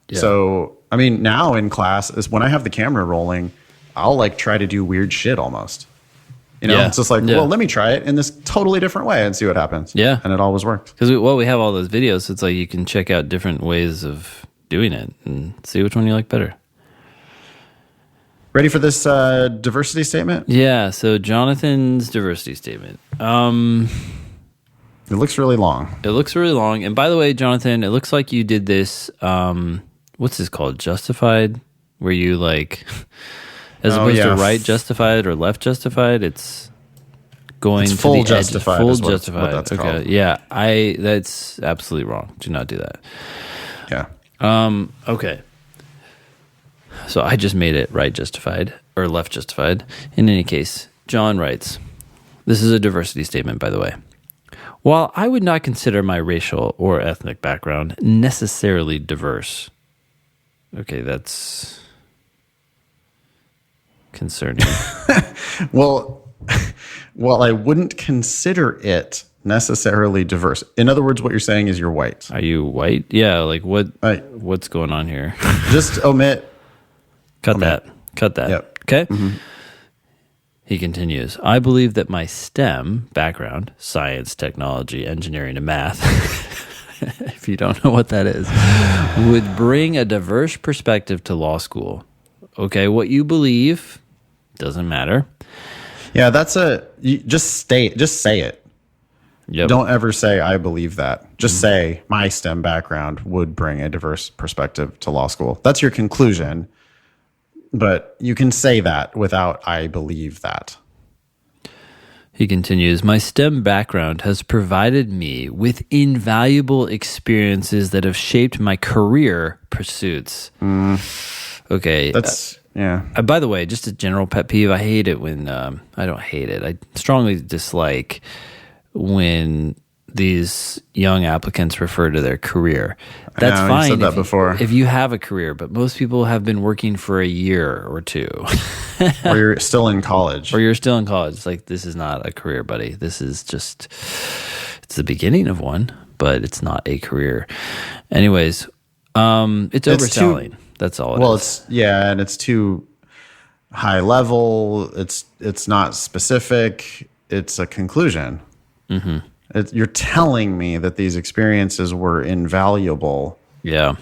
S1: Yeah. So, I mean, now in class is when I have the camera rolling, I'll like try to do weird shit almost. It's just like, well, let me try it in this totally different way and see what happens.
S2: Yeah.
S1: And it always works.
S2: Because we have all those videos. So it's like you can check out different ways of doing it and see which one you like better.
S1: Ready for this diversity statement?
S2: Yeah, so Jonathan's diversity statement.
S1: It looks really long.
S2: It looks really long. And by the way, Jonathan, it looks like you did this, what's this called? Justified? Where you like, as opposed to right justified or left justified, it's going to
S1: full
S2: the
S1: justified.
S2: Full
S1: is what
S2: justified.
S1: What that's
S2: okay.
S1: called.
S2: Yeah, that's absolutely wrong. Do not do that.
S1: Yeah.
S2: Okay. So I just made it right justified or left justified. In any case, John writes, this is a diversity statement, by the way. While I would not consider my racial or ethnic background necessarily diverse. Okay, that's concerning.
S1: Well, I wouldn't consider it necessarily diverse. In other words, what you're saying is you're white.
S2: Are you white? Yeah, like what's going on here?
S1: Just omit.
S2: Cut that.
S1: Yep.
S2: Okay? Mm-hmm. He continues, I believe that my STEM background, science, technology, engineering, and math, if you don't know what that is, would bring a diverse perspective to law school. Okay, what you believe doesn't matter.
S1: Yeah, just say it.
S2: Yep.
S1: Don't ever say, I believe that. Just say, my STEM background would bring a diverse perspective to law school. That's your conclusion. But you can say that without, I believe that.
S2: He continues, my STEM background has provided me with invaluable experiences that have shaped my career pursuits. Okay.
S1: Yeah.
S2: By the way, just a general pet peeve. I hate it when I don't hate it. I strongly dislike when these young applicants refer to their career. That's fine.
S1: You said that before.
S2: If you have a career, but most people have been working for a year or two.
S1: Or you're still in college.
S2: Or you're still in college. It's like, this is not a career, buddy. This is just, it's the beginning of one, but it's not a career. Anyways, it's overselling. That's all it is.
S1: And it's too high level. It's not specific. It's a conclusion. Mm-hmm. You're telling me that these experiences were invaluable.
S2: Yeah.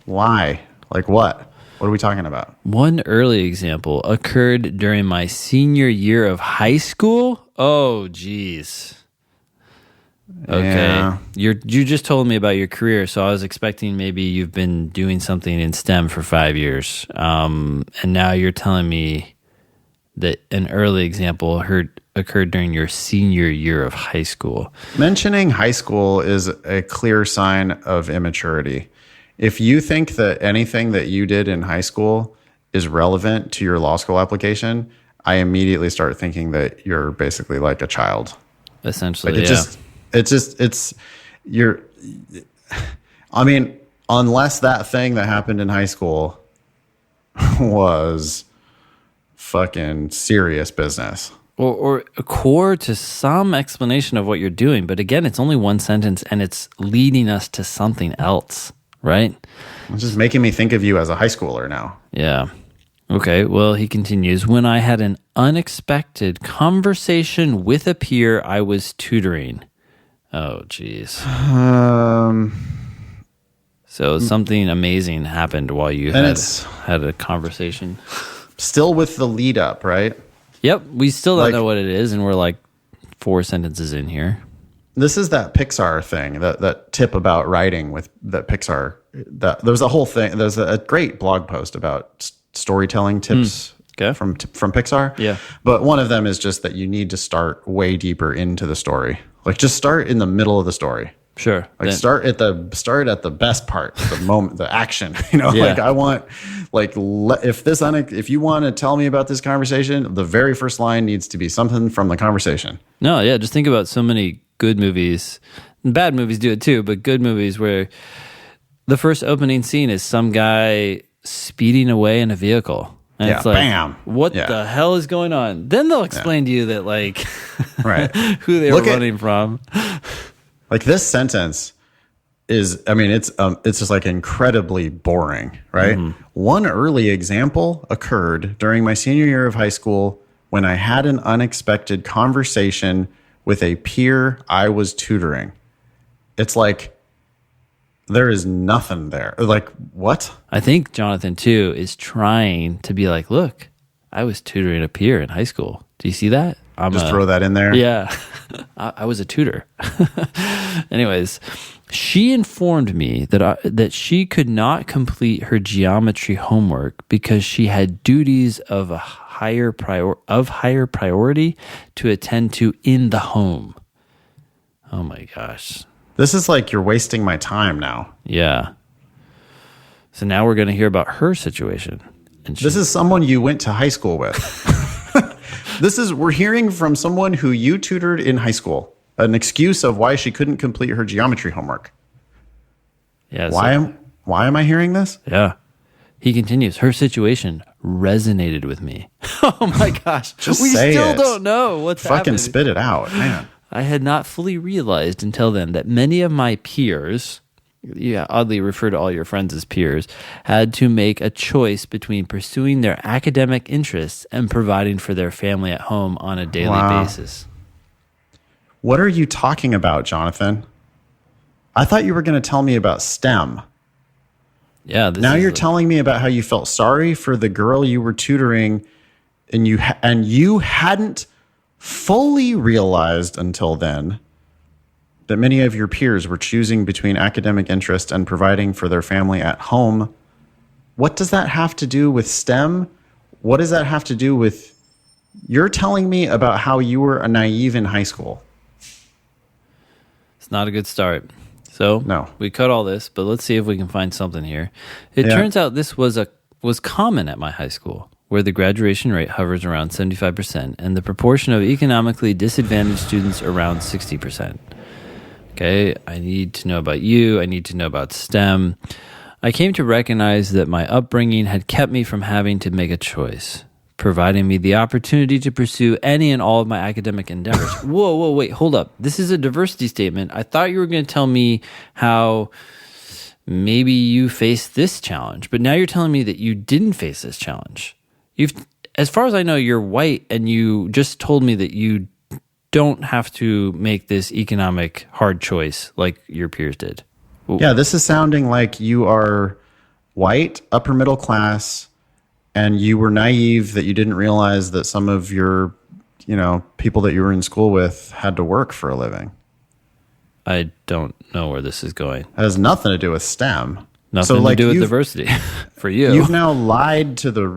S1: Why? Like what? What are we talking about?
S2: One early example occurred during my senior year of high school. Oh, geez. Okay.
S1: Yeah.
S2: You just told me about your career, so I was expecting maybe you've been doing something in STEM for 5 years. And now you're telling me that an early example occurred during your senior year of high school.
S1: Mentioning high school is a clear sign of immaturity. If you think that anything that you did in high school is relevant to your law school application, I immediately start thinking that you're basically like a child.
S2: Essentially,
S1: I mean, unless that thing that happened in high school was fucking serious business.
S2: Or a core to some explanation of what you're doing. But again, it's only one sentence and it's leading us to something else, right?
S1: It's just making me think of you as a high schooler now.
S2: Yeah. Okay, well, he continues, when I had an unexpected conversation with a peer I was tutoring. Oh, geez. So something amazing happened while you had a conversation.
S1: Still with the lead up, right?
S2: Yep, we still don't know what it is, and we're like 4 sentences in here.
S1: This is that Pixar thing, that tip about writing with that Pixar. There's a whole thing. There's a great blog post about storytelling tips from Pixar.
S2: Yeah.
S1: But one of them is just that you need to start way deeper into the story. Like just start in the middle of the story.
S2: Sure.
S1: Like start at the best part, the moment, the action. You know, like I want, if you want to tell me about this conversation, the very first line needs to be something from the conversation.
S2: No, yeah, just think about so many good movies. And bad movies do it too, but good movies where the first opening scene is some guy speeding away in a vehicle. And it's like,
S1: bam.
S2: What the hell is going on? Then they'll explain to you that, like, who they were running from.
S1: Like this sentence is, I mean, it's just like incredibly boring, right? Mm-hmm. One early example occurred during my senior year of high school when I had an unexpected conversation with a peer I was tutoring. It's like, there is nothing there. Like, what?
S2: I think Jonathan, too, is trying to be like, look, I was tutoring a peer in high school. Do you see that?
S1: Just throw that in there?
S2: Yeah. I was a tutor. Anyways, she informed me that she could not complete her geometry homework because she had duties of higher priority to attend to in the home. Oh my gosh.
S1: This is like you're wasting my time now.
S2: Yeah. So now we're going to hear about her situation. And
S1: this is someone you went to high school with. We're hearing from someone who you tutored in high school, an excuse of why she couldn't complete her geometry homework.
S2: Yeah.
S1: Why am I hearing this?
S2: Yeah. He continues, her situation resonated with me. Oh my gosh. We still don't know what's happening.
S1: Fucking spit it out, man.
S2: I had not fully realized until then that many of my peers, oddly refer to all your friends as peers, had to make a choice between pursuing their academic interests and providing for their family at home on a daily basis.
S1: What are you talking about, Jonathan? I thought you were going to tell me about STEM.
S2: Yeah.
S1: Now you're telling me about how you felt sorry for the girl you were tutoring, and you hadn't fully realized until then that many of your peers were choosing between academic interest and providing for their family at home. What does that have to do with STEM? What does that have to do with... You're telling me about how you were a naive in high school.
S2: It's not a good start. So
S1: no.
S2: We cut all this, but let's see if we can find something here. It turns out this was common at my high school. where the graduation rate hovers around 75% and the proportion of economically disadvantaged students around 60%. Okay, I need to know about you. I need to know about STEM. I came to recognize that my upbringing had kept me from having to make a choice, providing me the opportunity to pursue any and all of my academic endeavors. Whoa, wait, hold up. This is a diversity statement. I thought you were going to tell me how maybe you faced this challenge, but now you're telling me that you didn't face this challenge. As far as I know, you're white, and you just told me that you don't have to make this economic hard choice like your peers did. Ooh.
S1: Yeah, this is sounding like you are white, upper middle class, and you were naive that you didn't realize that some of your, people that you were in school with had to work for a living.
S2: I don't know where this is going. It
S1: has nothing to do with STEM.
S2: Nothing to do with diversity for you.
S1: You've now lied to the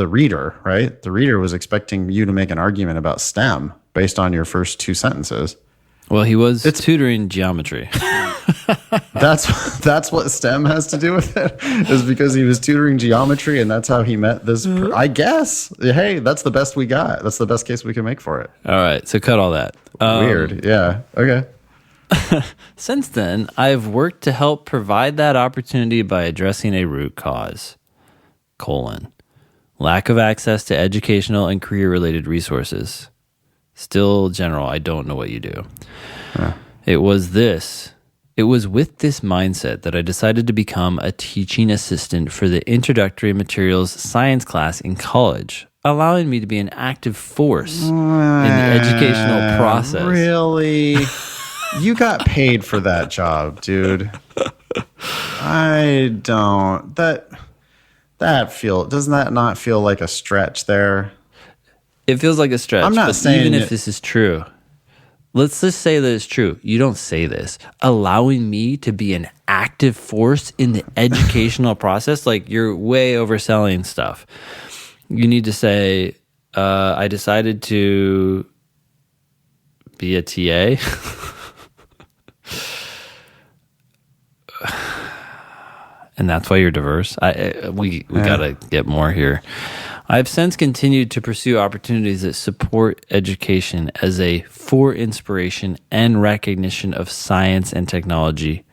S1: reader, right? The reader was expecting you to make an argument about STEM based on your first two sentences.
S2: Well, he was tutoring geometry.
S1: That's what STEM has to do with it, is because he was tutoring geometry, and that's how he met this. I guess. Hey, that's the best we got. That's the best case we can make for it.
S2: All right, so cut all that.
S1: Weird. Yeah. Okay.
S2: Since then, I've worked to help provide that opportunity by addressing a root cause: lack of access to educational and career-related resources. Still general, I don't know what you do. It was with this mindset that I decided to become a teaching assistant for the introductory materials science class in college, allowing me to be an active force in the educational process.
S1: Really? You got paid for that job, dude. I don't. Doesn't that not feel like a stretch there?
S2: It feels like a stretch.
S1: I'm not saying
S2: even if this is true, let's just say that it's true. You don't say this. Allowing me to be an active force in the educational process, like you're way overselling stuff. You need to say, I decided to be a TA. And that's why you're diverse. We gotta get more here. I've since continued to pursue opportunities that support education as a for inspiration and recognition of science and technology,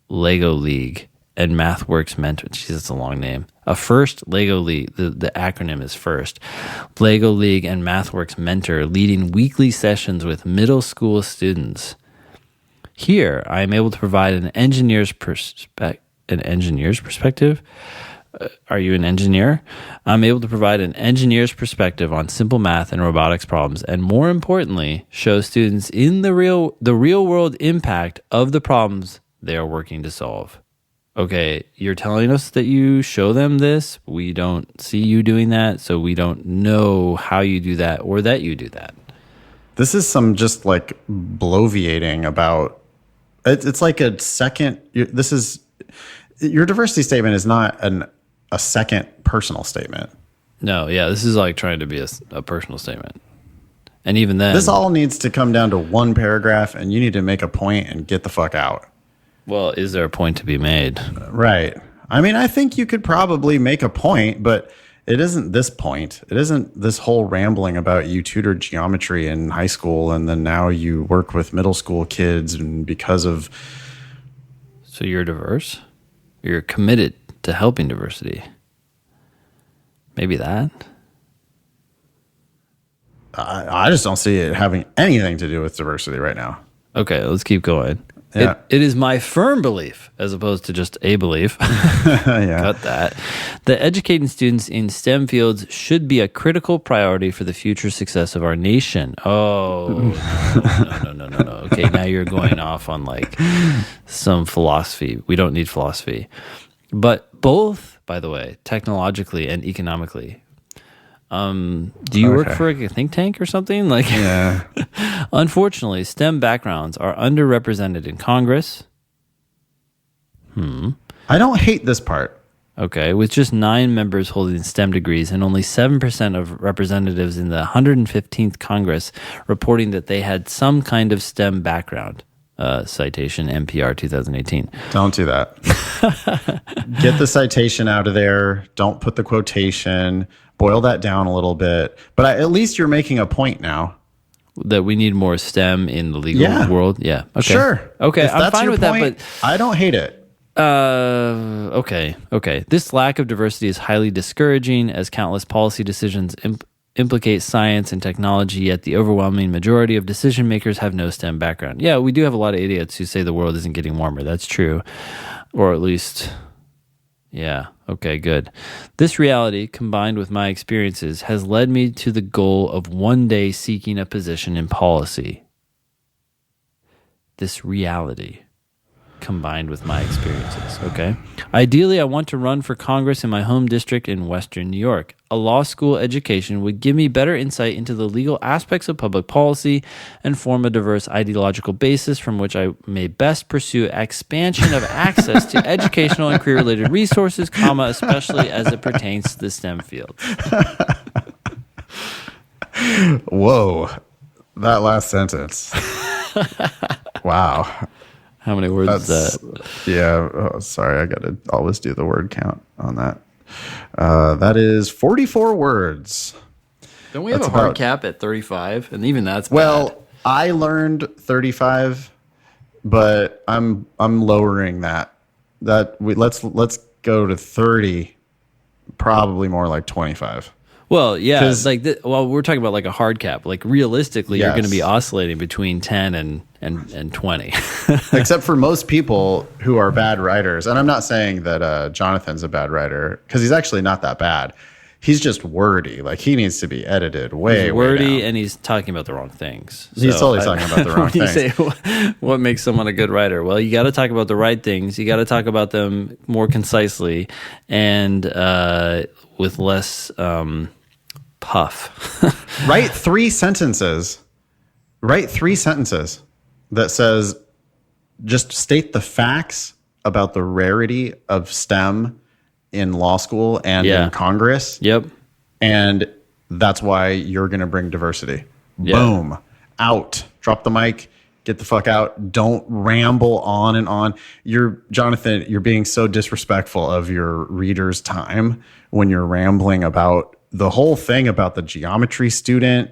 S2: Lego League, and MathWorks Mentor. Jeez, that's a long name. A first Lego League, the acronym is FIRST. Lego League and MathWorks Mentor, leading weekly sessions with middle school students. Here, I am able to provide an engineer's perspective. Are you an engineer? I'm able to provide an engineer's perspective on simple math and robotics problems, and more importantly, show students in the real world impact of the problems they are working to solve. Okay, you're telling us that you show them this. We don't see you doing that, so we don't know how you do that or that you do that.
S1: This is some just like bloviating about. It's like a second. Your diversity statement is not a second personal statement.
S2: No, yeah, this is like trying to be a personal statement. And even then,
S1: this all needs to come down to one paragraph, and you need to make a point and get the fuck out.
S2: Well, is there a point to be made?
S1: Right. I mean, I think you could probably make a point, but it isn't this point. It isn't this whole rambling about you tutored geometry in high school and then now you work with middle school kids and because of...
S2: So you're diverse? You're committed to helping diversity. Maybe that.
S1: I just don't see it having anything to do with diversity right now.
S2: Okay, let's keep going. Yeah. It is my firm belief, as opposed to just a belief,
S1: yeah.
S2: Cut that educating students in STEM fields should be a critical priority for the future success of our nation. Oh, no. Okay, now you're going off on like some philosophy. We don't need philosophy. But both, by the way, technologically and economically. Do you work for a think tank or something? Like,
S1: yeah.
S2: Unfortunately, STEM backgrounds are underrepresented in Congress.
S1: I don't hate this part.
S2: Okay, with just 9 members holding STEM degrees and only 7% of representatives in the 115th Congress reporting that they had some kind of STEM background. citation, NPR 2018.
S1: Don't do that. Get the citation out of there. Don't put the quotation. Boil that down a little bit. But at least you're making a point now.
S2: That we need more STEM in the legal world? Yeah. Okay.
S1: Sure.
S2: Okay, I'm fine with
S1: point,
S2: that, but...
S1: I don't hate it.
S2: Okay. This lack of diversity is highly discouraging as countless policy decisions implicate science and technology, yet the overwhelming majority of decision makers have no STEM background. Yeah, we do have a lot of idiots who say the world isn't getting warmer. That's true. Or at least... Yeah, okay, good. This reality, combined with my experiences, has led me to the goal of one day seeking a position in policy. This reality, combined with my experiences, okay? Ideally, I want to run for Congress in my home district in Western New York. A law school education would give me better insight into the legal aspects of public policy and form a diverse ideological basis from which I may best pursue expansion of access to educational and career-related resources, especially as it pertains to the STEM field.
S1: Whoa. That last sentence. Wow.
S2: How many words is that?
S1: Yeah. Oh, sorry. I got to always do the word count on that. That is 44 words.
S2: Don't we have a hard cap at 35? And even that's bad.
S1: Well, I learned 35, but I'm lowering that. Let's go to 30, probably more like 25.
S2: Well, yeah, we're talking about like a hard cap. Like realistically, you're going to be oscillating between 10 and 20.
S1: Except for most people who are bad writers. And I'm not saying that Jonathan's a bad writer, because he's actually not that bad. He's just wordy. Like he needs to be edited way
S2: wordy,
S1: down.
S2: And he's talking about the wrong things.
S1: He's totally talking about the wrong things.
S2: You say, what makes someone a good writer? Well, you got to talk about the right things. You got to talk about them more concisely and with less puff.
S1: Write three sentences that says, just state the facts about the rarity of STEM in law school and in Congress.
S2: Yep.
S1: And that's why you're going to bring diversity.
S2: Yeah.
S1: Boom. Out. Drop the mic. Get the fuck out. Don't ramble on and on. Jonathan, you're being so disrespectful of your reader's time when you're rambling about the whole thing about the geometry student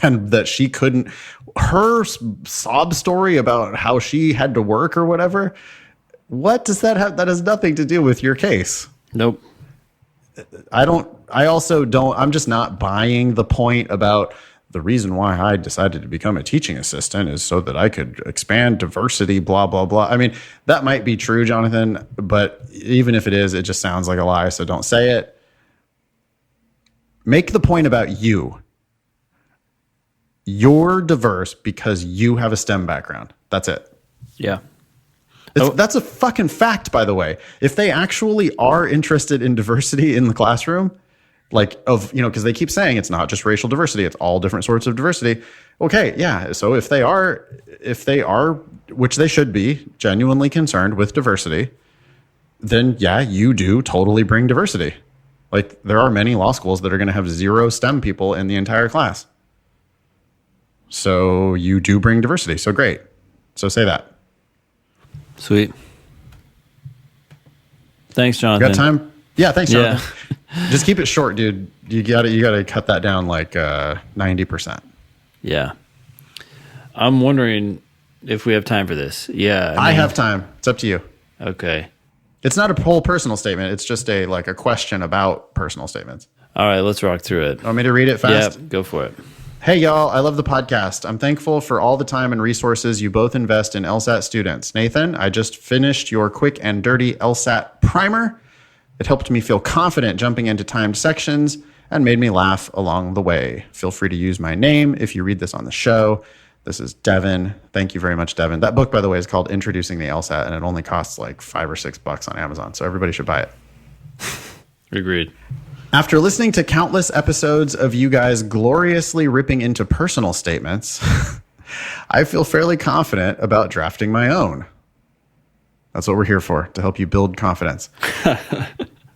S1: and that she couldn't, her sob story about how she had to work or whatever. What does that have? That has nothing to do with your case.
S2: Nope.
S1: I'm just not buying the point about the reason why I decided to become a teaching assistant is so that I could expand diversity, blah, blah, blah. I mean, that might be true, Jonathan, but even if it is, it just sounds like a lie. So don't say it. Make the point about you. You're diverse because you have a STEM background. That's it.
S2: Yeah.
S1: That's a fucking fact, by the way. If they actually are interested in diversity in the classroom, because they keep saying it's not just racial diversity, it's all different sorts of diversity. Okay, yeah. So if they are, which they should be, genuinely concerned with diversity, then yeah, you do totally bring diversity. Like there are many law schools that are going to have 0 STEM people in the entire class. So you do bring diversity. So great. So say that.
S2: Sweet. Thanks, Jonathan.
S1: Got time? Yeah, thanks, Jonathan. Yeah. Just keep it short, dude. You gotta cut that down like 90%.
S2: Yeah. I'm wondering if we have time for this. Yeah.
S1: I have time. It's up to you.
S2: Okay.
S1: It's not a whole personal statement. It's just a question about personal statements.
S2: All right, let's rock through it.
S1: Want me to read it fast?
S2: Yeah, go for it.
S1: Hey, y'all. I love the podcast. I'm thankful for all the time and resources you both invest in LSAT students. Nathan, I just finished your quick and dirty LSAT primer. It helped me feel confident jumping into timed sections and made me laugh along the way. Feel free to use my name if you read this on the show. This is Devin. Thank you very much, Devin. That book, by the way, is called Introducing the LSAT, and it only costs like $5 or $6 on Amazon, so everybody should buy it.
S2: Agreed.
S1: After listening to countless episodes of you guys gloriously ripping into personal statements, I feel fairly confident about drafting my own. That's what we're here for, to help you build confidence.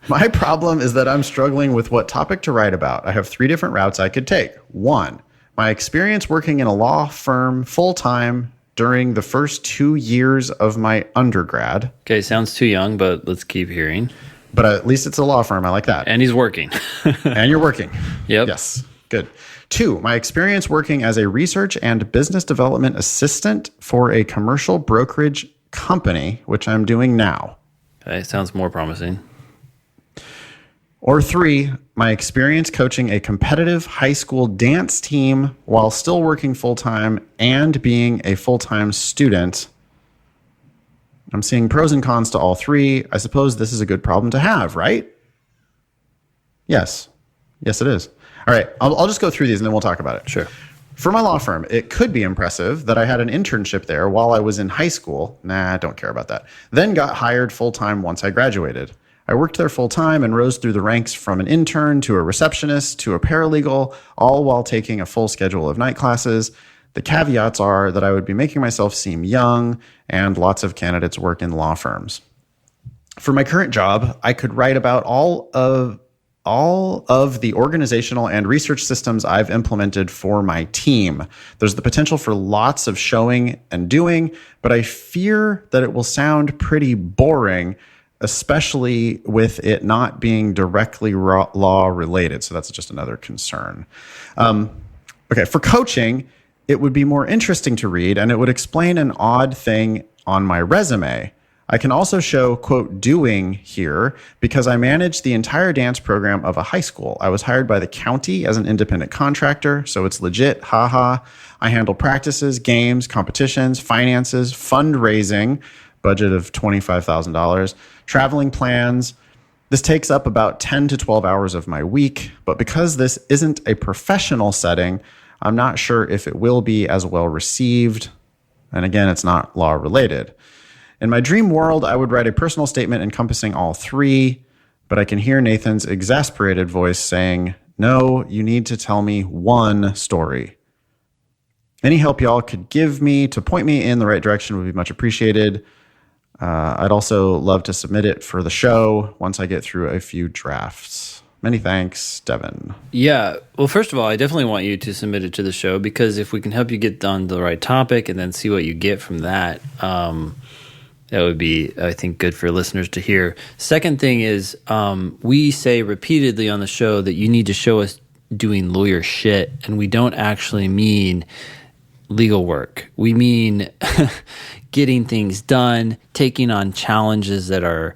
S1: My problem is that I'm struggling with what topic to write about. I have 3 different routes I could take. 1, my experience working in a law firm full-time during the first 2 years of my undergrad.
S2: Okay, sounds too young, but let's keep hearing.
S1: But at least it's a law firm. I like that.
S2: And he's working.
S1: And you're working.
S2: Yep.
S1: Yes. Good. 2, my experience working as a research and business development assistant for a commercial brokerage company, which I'm doing now.
S2: Okay, sounds more promising.
S1: Or 3, my experience coaching a competitive high school dance team while still working full-time and being a full-time student. I'm seeing pros and cons to all 3. I suppose this is a good problem to have, right? Yes. Yes, it is. All right. I'll just go through these and then we'll talk about it.
S2: Sure.
S1: For my law firm, it could be impressive that I had an internship there while I was in high school. Nah, don't care about that. Then got hired full-time once I graduated. I worked there full-time and rose through the ranks from an intern to a receptionist to a paralegal, all while taking a full schedule of night classes. The caveats are that I would be making myself seem young, and lots of candidates work in law firms. For my current job, I could write about all of the organizational and research systems I've implemented for my team. There's the potential for lots of showing and doing, but I fear that it will sound pretty boring, especially with it not being directly law related. So that's just another concern. Okay, for coaching, it would be more interesting to read, and it would explain an odd thing on my resume. I can also show, quote, doing here because I managed the entire dance program of a high school. I was hired by the county as an independent contractor, so it's legit, haha. I handle practices, games, competitions, finances, fundraising, budget of $25,000, traveling plans. This takes up about 10 to 12 hours of my week, but because this isn't a professional setting, I'm not sure if it will be as well received. And again, it's not law related. In my dream world, I would write a personal statement encompassing all 3, but I can hear Nathan's exasperated voice saying, no, you need to tell me one story. Any help y'all could give me to point me in the right direction would be much appreciated. I'd also love to submit it for the show once I get through a few drafts. Many thanks, Devin.
S2: Yeah. Well, first of all, I definitely want you to submit it to the show because if we can help you get on the right topic and then see what you get from that, that would be, I think, good for listeners to hear. Second thing is we say repeatedly on the show that you need to show us doing lawyer shit, and we don't actually mean legal work. We mean getting things done, taking on challenges that are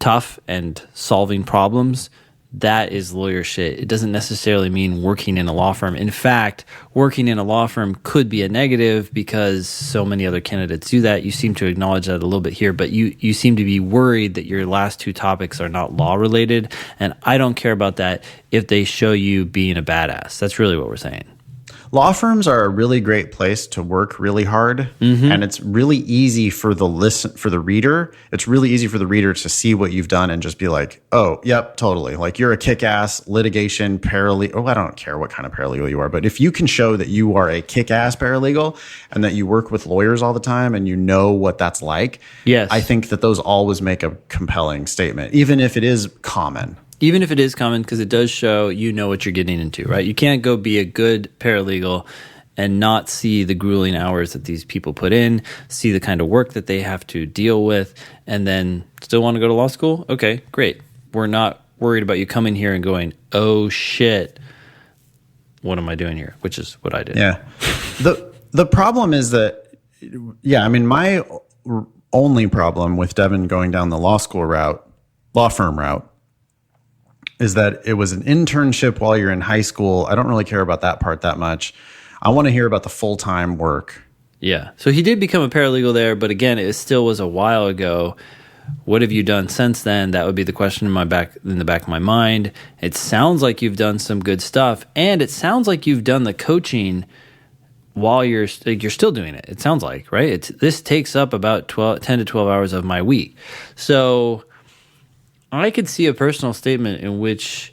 S2: tough and solving problems. That is lawyer shit. It doesn't necessarily mean working in a law firm. In fact, working in a law firm could be a negative because so many other candidates do that. You seem to acknowledge that a little bit here, but you seem to be worried that your last 2 topics are not law related. And I don't care about that if they show you being a badass. That's really what we're saying.
S1: Law firms are a really great place to work really hard, and it's really easy for the reader. It's really easy for the reader to see what you've done and just be like, "Oh, yep, totally." Like you're a kick-ass litigation paralegal. Oh, I don't care what kind of paralegal you are, but if you can show that you are a kick-ass paralegal and that you work with lawyers all the time and you know what that's like,
S2: yes,
S1: I think that those always make a compelling statement, even if it is common.
S2: Even if it is common, because it does show you know what you're getting into, right? You can't go be a good paralegal and not see the grueling hours that these people put in, see the kind of work that they have to deal with, and then still want to go to law school? Okay, great. We're not worried about you coming here and going, oh shit, what am I doing here? Which is what I did.
S1: Yeah. The problem is that, yeah, I mean, my only problem with Devin going down the law firm route, is that it was an internship while you're in high school. I don't really care about that part that much. I want to hear about the full-time work.
S2: Yeah. So he did become a paralegal there, but again, it still was a while ago. What have you done since then? That would be the question in the back of my mind. It sounds like you've done some good stuff, and it sounds like you've done the coaching while you're still doing it. It sounds like, right? This takes up about 10 to 12 hours of my week. So I could see a personal statement in which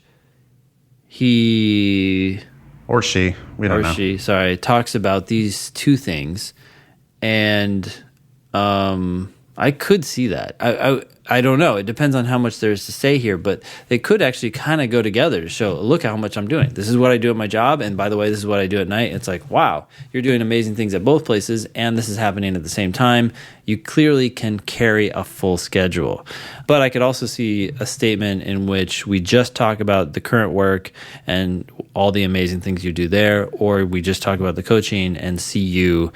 S2: he
S1: or she, we don't know.
S2: Talks about these 2 things, and I could see that. I don't know. It depends on how much there is to say here, but they could actually kind of go together to show, look how much I'm doing. This is what I do at my job, and by the way, this is what I do at night. It's like, wow, you're doing amazing things at both places, and this is happening at the same time. You clearly can carry a full schedule. But I could also see a statement in which we just talk about the current work and all the amazing things you do there, or we just talk about the coaching and see you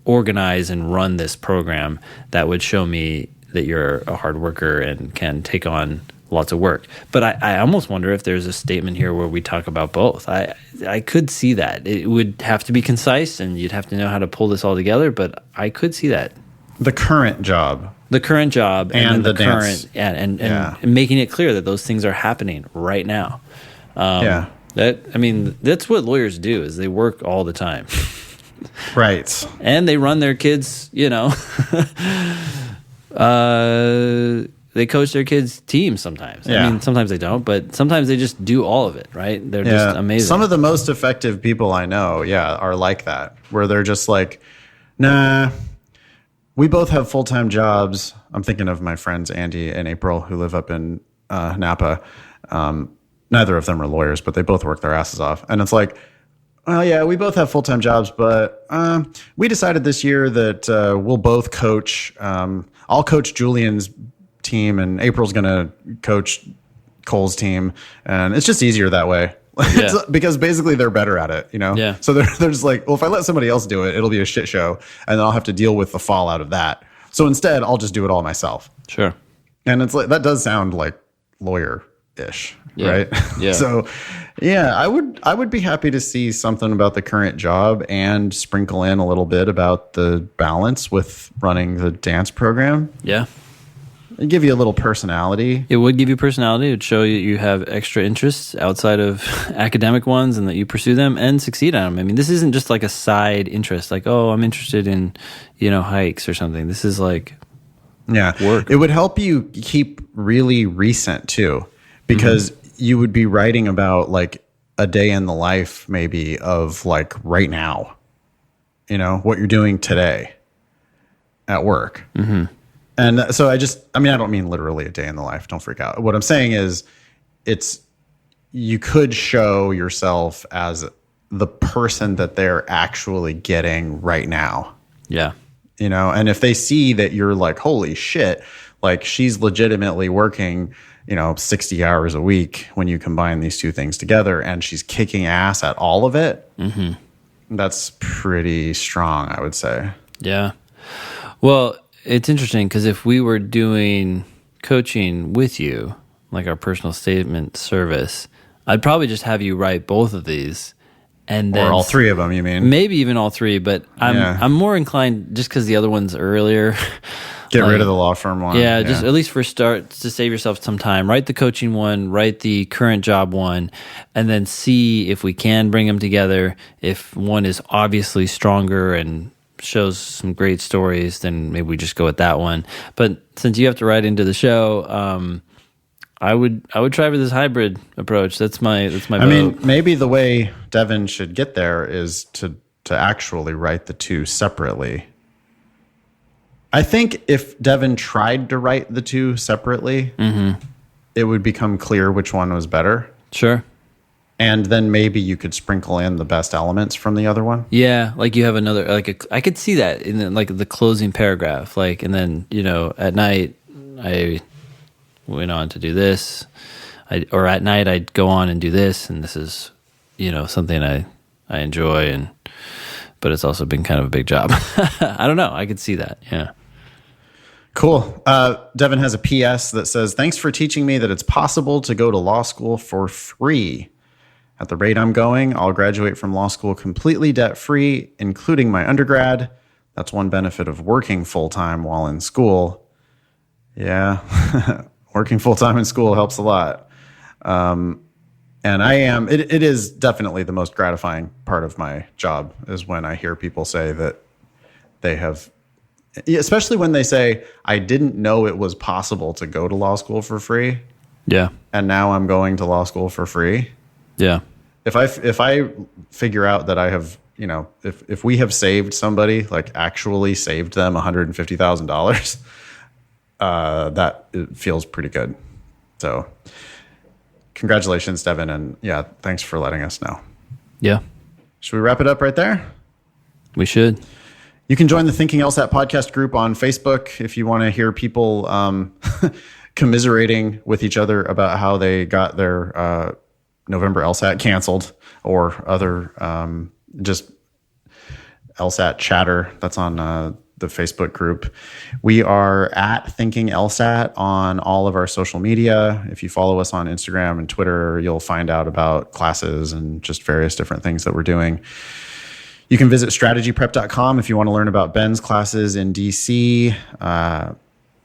S2: organize and run this program. That would show me that you're a hard worker and can take on lots of work. But I almost wonder if there's a statement here where we talk about both. I could see that. It would have to be concise, and you'd have to know how to pull this all together, but I could see that.
S1: The current job.
S2: The current job
S1: and the
S2: current, and making it clear that those things are happening right now. That's what lawyers do, is they work all the time.
S1: Right.
S2: And they run their kids, they coach their kids' teams sometimes.
S1: Yeah.
S2: I mean, sometimes they don't, but sometimes they just do all of it, right? They're just amazing.
S1: Some of the most effective people I know, are like that, where they're just like, nah, we both have full-time jobs. I'm thinking of my friends Andy and April, who live up in Napa. Neither of them are lawyers, but they both work their asses off. And it's like, well, yeah, we both have full-time jobs, but we decided this year that we'll both coach. I'll coach Julian's team, and April's going to coach Cole's team. And it's just easier that way. Because basically they're better at it,
S2: Yeah.
S1: So they're just like, well, if I let somebody else do it, it'll be a shit show, and then I'll have to deal with the fallout of that. So instead, I'll just do it all myself.
S2: Sure.
S1: And it's like, that does sound like lawyer-ish, right?
S2: Yeah.
S1: So, I would be happy to see something about the current job and sprinkle in a little bit about the balance with running the dance program.
S2: Yeah.
S1: It'd give you a little personality.
S2: It would give you personality. It would show you have extra interests outside of academic ones, and that you pursue them and succeed at them. I mean, this isn't just like a side interest, like, oh, I'm interested in, hikes or something. This is like work.
S1: It would help you keep really recent too, because you would be writing about like a day in the life maybe of like right now, what you're doing today at work. Mm-hmm. And so I don't mean literally a day in the life. Don't freak out. What I'm saying is you could show yourself as the person that they're actually getting right now.
S2: Yeah.
S1: And if they see that you're like, holy shit, like she's legitimately working, 60 hours a week when you combine these two things together, and she's kicking ass at all of it. Mm-hmm. That's pretty strong, I would say.
S2: Yeah. Well, it's interesting because if we were doing coaching with you, like our personal statement service, I'd probably just have you write both of these, and then
S1: or all three of them. You mean
S2: maybe even all three? But I'm more inclined, just because the other one's earlier.
S1: Get rid of the law firm one.
S2: Yeah, just at least for start, to save yourself some time. Write the coaching one, write the current job one, and then see if we can bring them together. If one is obviously stronger and shows some great stories, then maybe we just go with that one. But since you have to write into the show, I would try for this hybrid approach. That's my vote.
S1: I mean, maybe the way Devin should get there is to actually write the two separately. I think if Devin tried to write the two separately, it would become clear which one was better.
S2: Sure.
S1: And then maybe you could sprinkle in the best elements from the other one.
S2: Yeah, like you have another, I could see that in the closing paragraph, and then at night I went on to do this, or at night I'd go on and do this, and this is something I enjoy, but it's also been kind of a big job. I don't know. I could see that. Yeah.
S1: Cool. Devin has a PS that says, "Thanks for teaching me that it's possible to go to law school for free. At the rate I'm going, I'll graduate from law school completely debt-free, including my undergrad. That's one benefit of working full-time while in school." Yeah, working full-time in school helps a lot. And it is definitely the most gratifying part of my job, is when I hear people say that they have, especially when they say, I didn't know it was possible to go to law school for free.
S2: Yeah.
S1: And now I'm going to law school for free.
S2: Yeah.
S1: If I figure out that I have, if we have saved somebody, like actually saved them $150,000, that it feels pretty good. So congratulations, Devin. And yeah, thanks for letting us know.
S2: Yeah.
S1: Should we wrap it up right there?
S2: We should.
S1: You can join the Thinking LSAT podcast group on Facebook if you want to hear people commiserating with each other about how they got their November LSAT canceled, or other just LSAT chatter that's on the Facebook group. We are at Thinking LSAT on all of our social media. If you follow us on Instagram and Twitter, you'll find out about classes and just various different things that we're doing. You can visit strategyprep.com if you want to learn about Ben's classes in DC,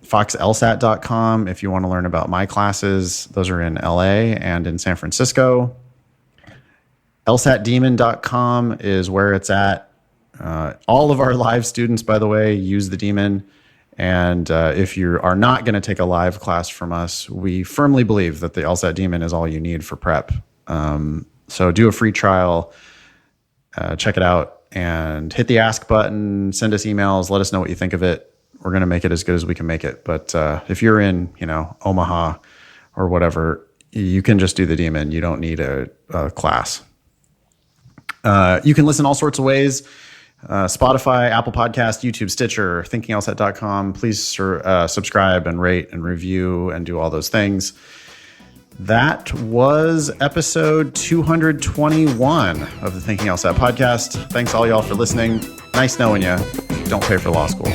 S1: foxlsat.com if you want to learn about my classes. Those are in LA and in San Francisco. LSATdemon.com is where it's at. All of our live students, by the way, use the Demon. And if you are not going to take a live class from us, we firmly believe that the LSAT Demon is all you need for prep. So do a free trial. Check it out and hit the ask button, send us emails, let us know what you think of it. We're going to make it as good as we can make it. But if you're in, Omaha or whatever, you can just do the Demon. You don't need a class. You can listen all sorts of ways. Spotify, Apple Podcast, YouTube, Stitcher, thinkinglsat.com. Please subscribe and rate and review and do all those things. That was episode 221 of the Thinking LSAT podcast. Thanks all y'all for listening. Nice knowing you. Don't pay for law school.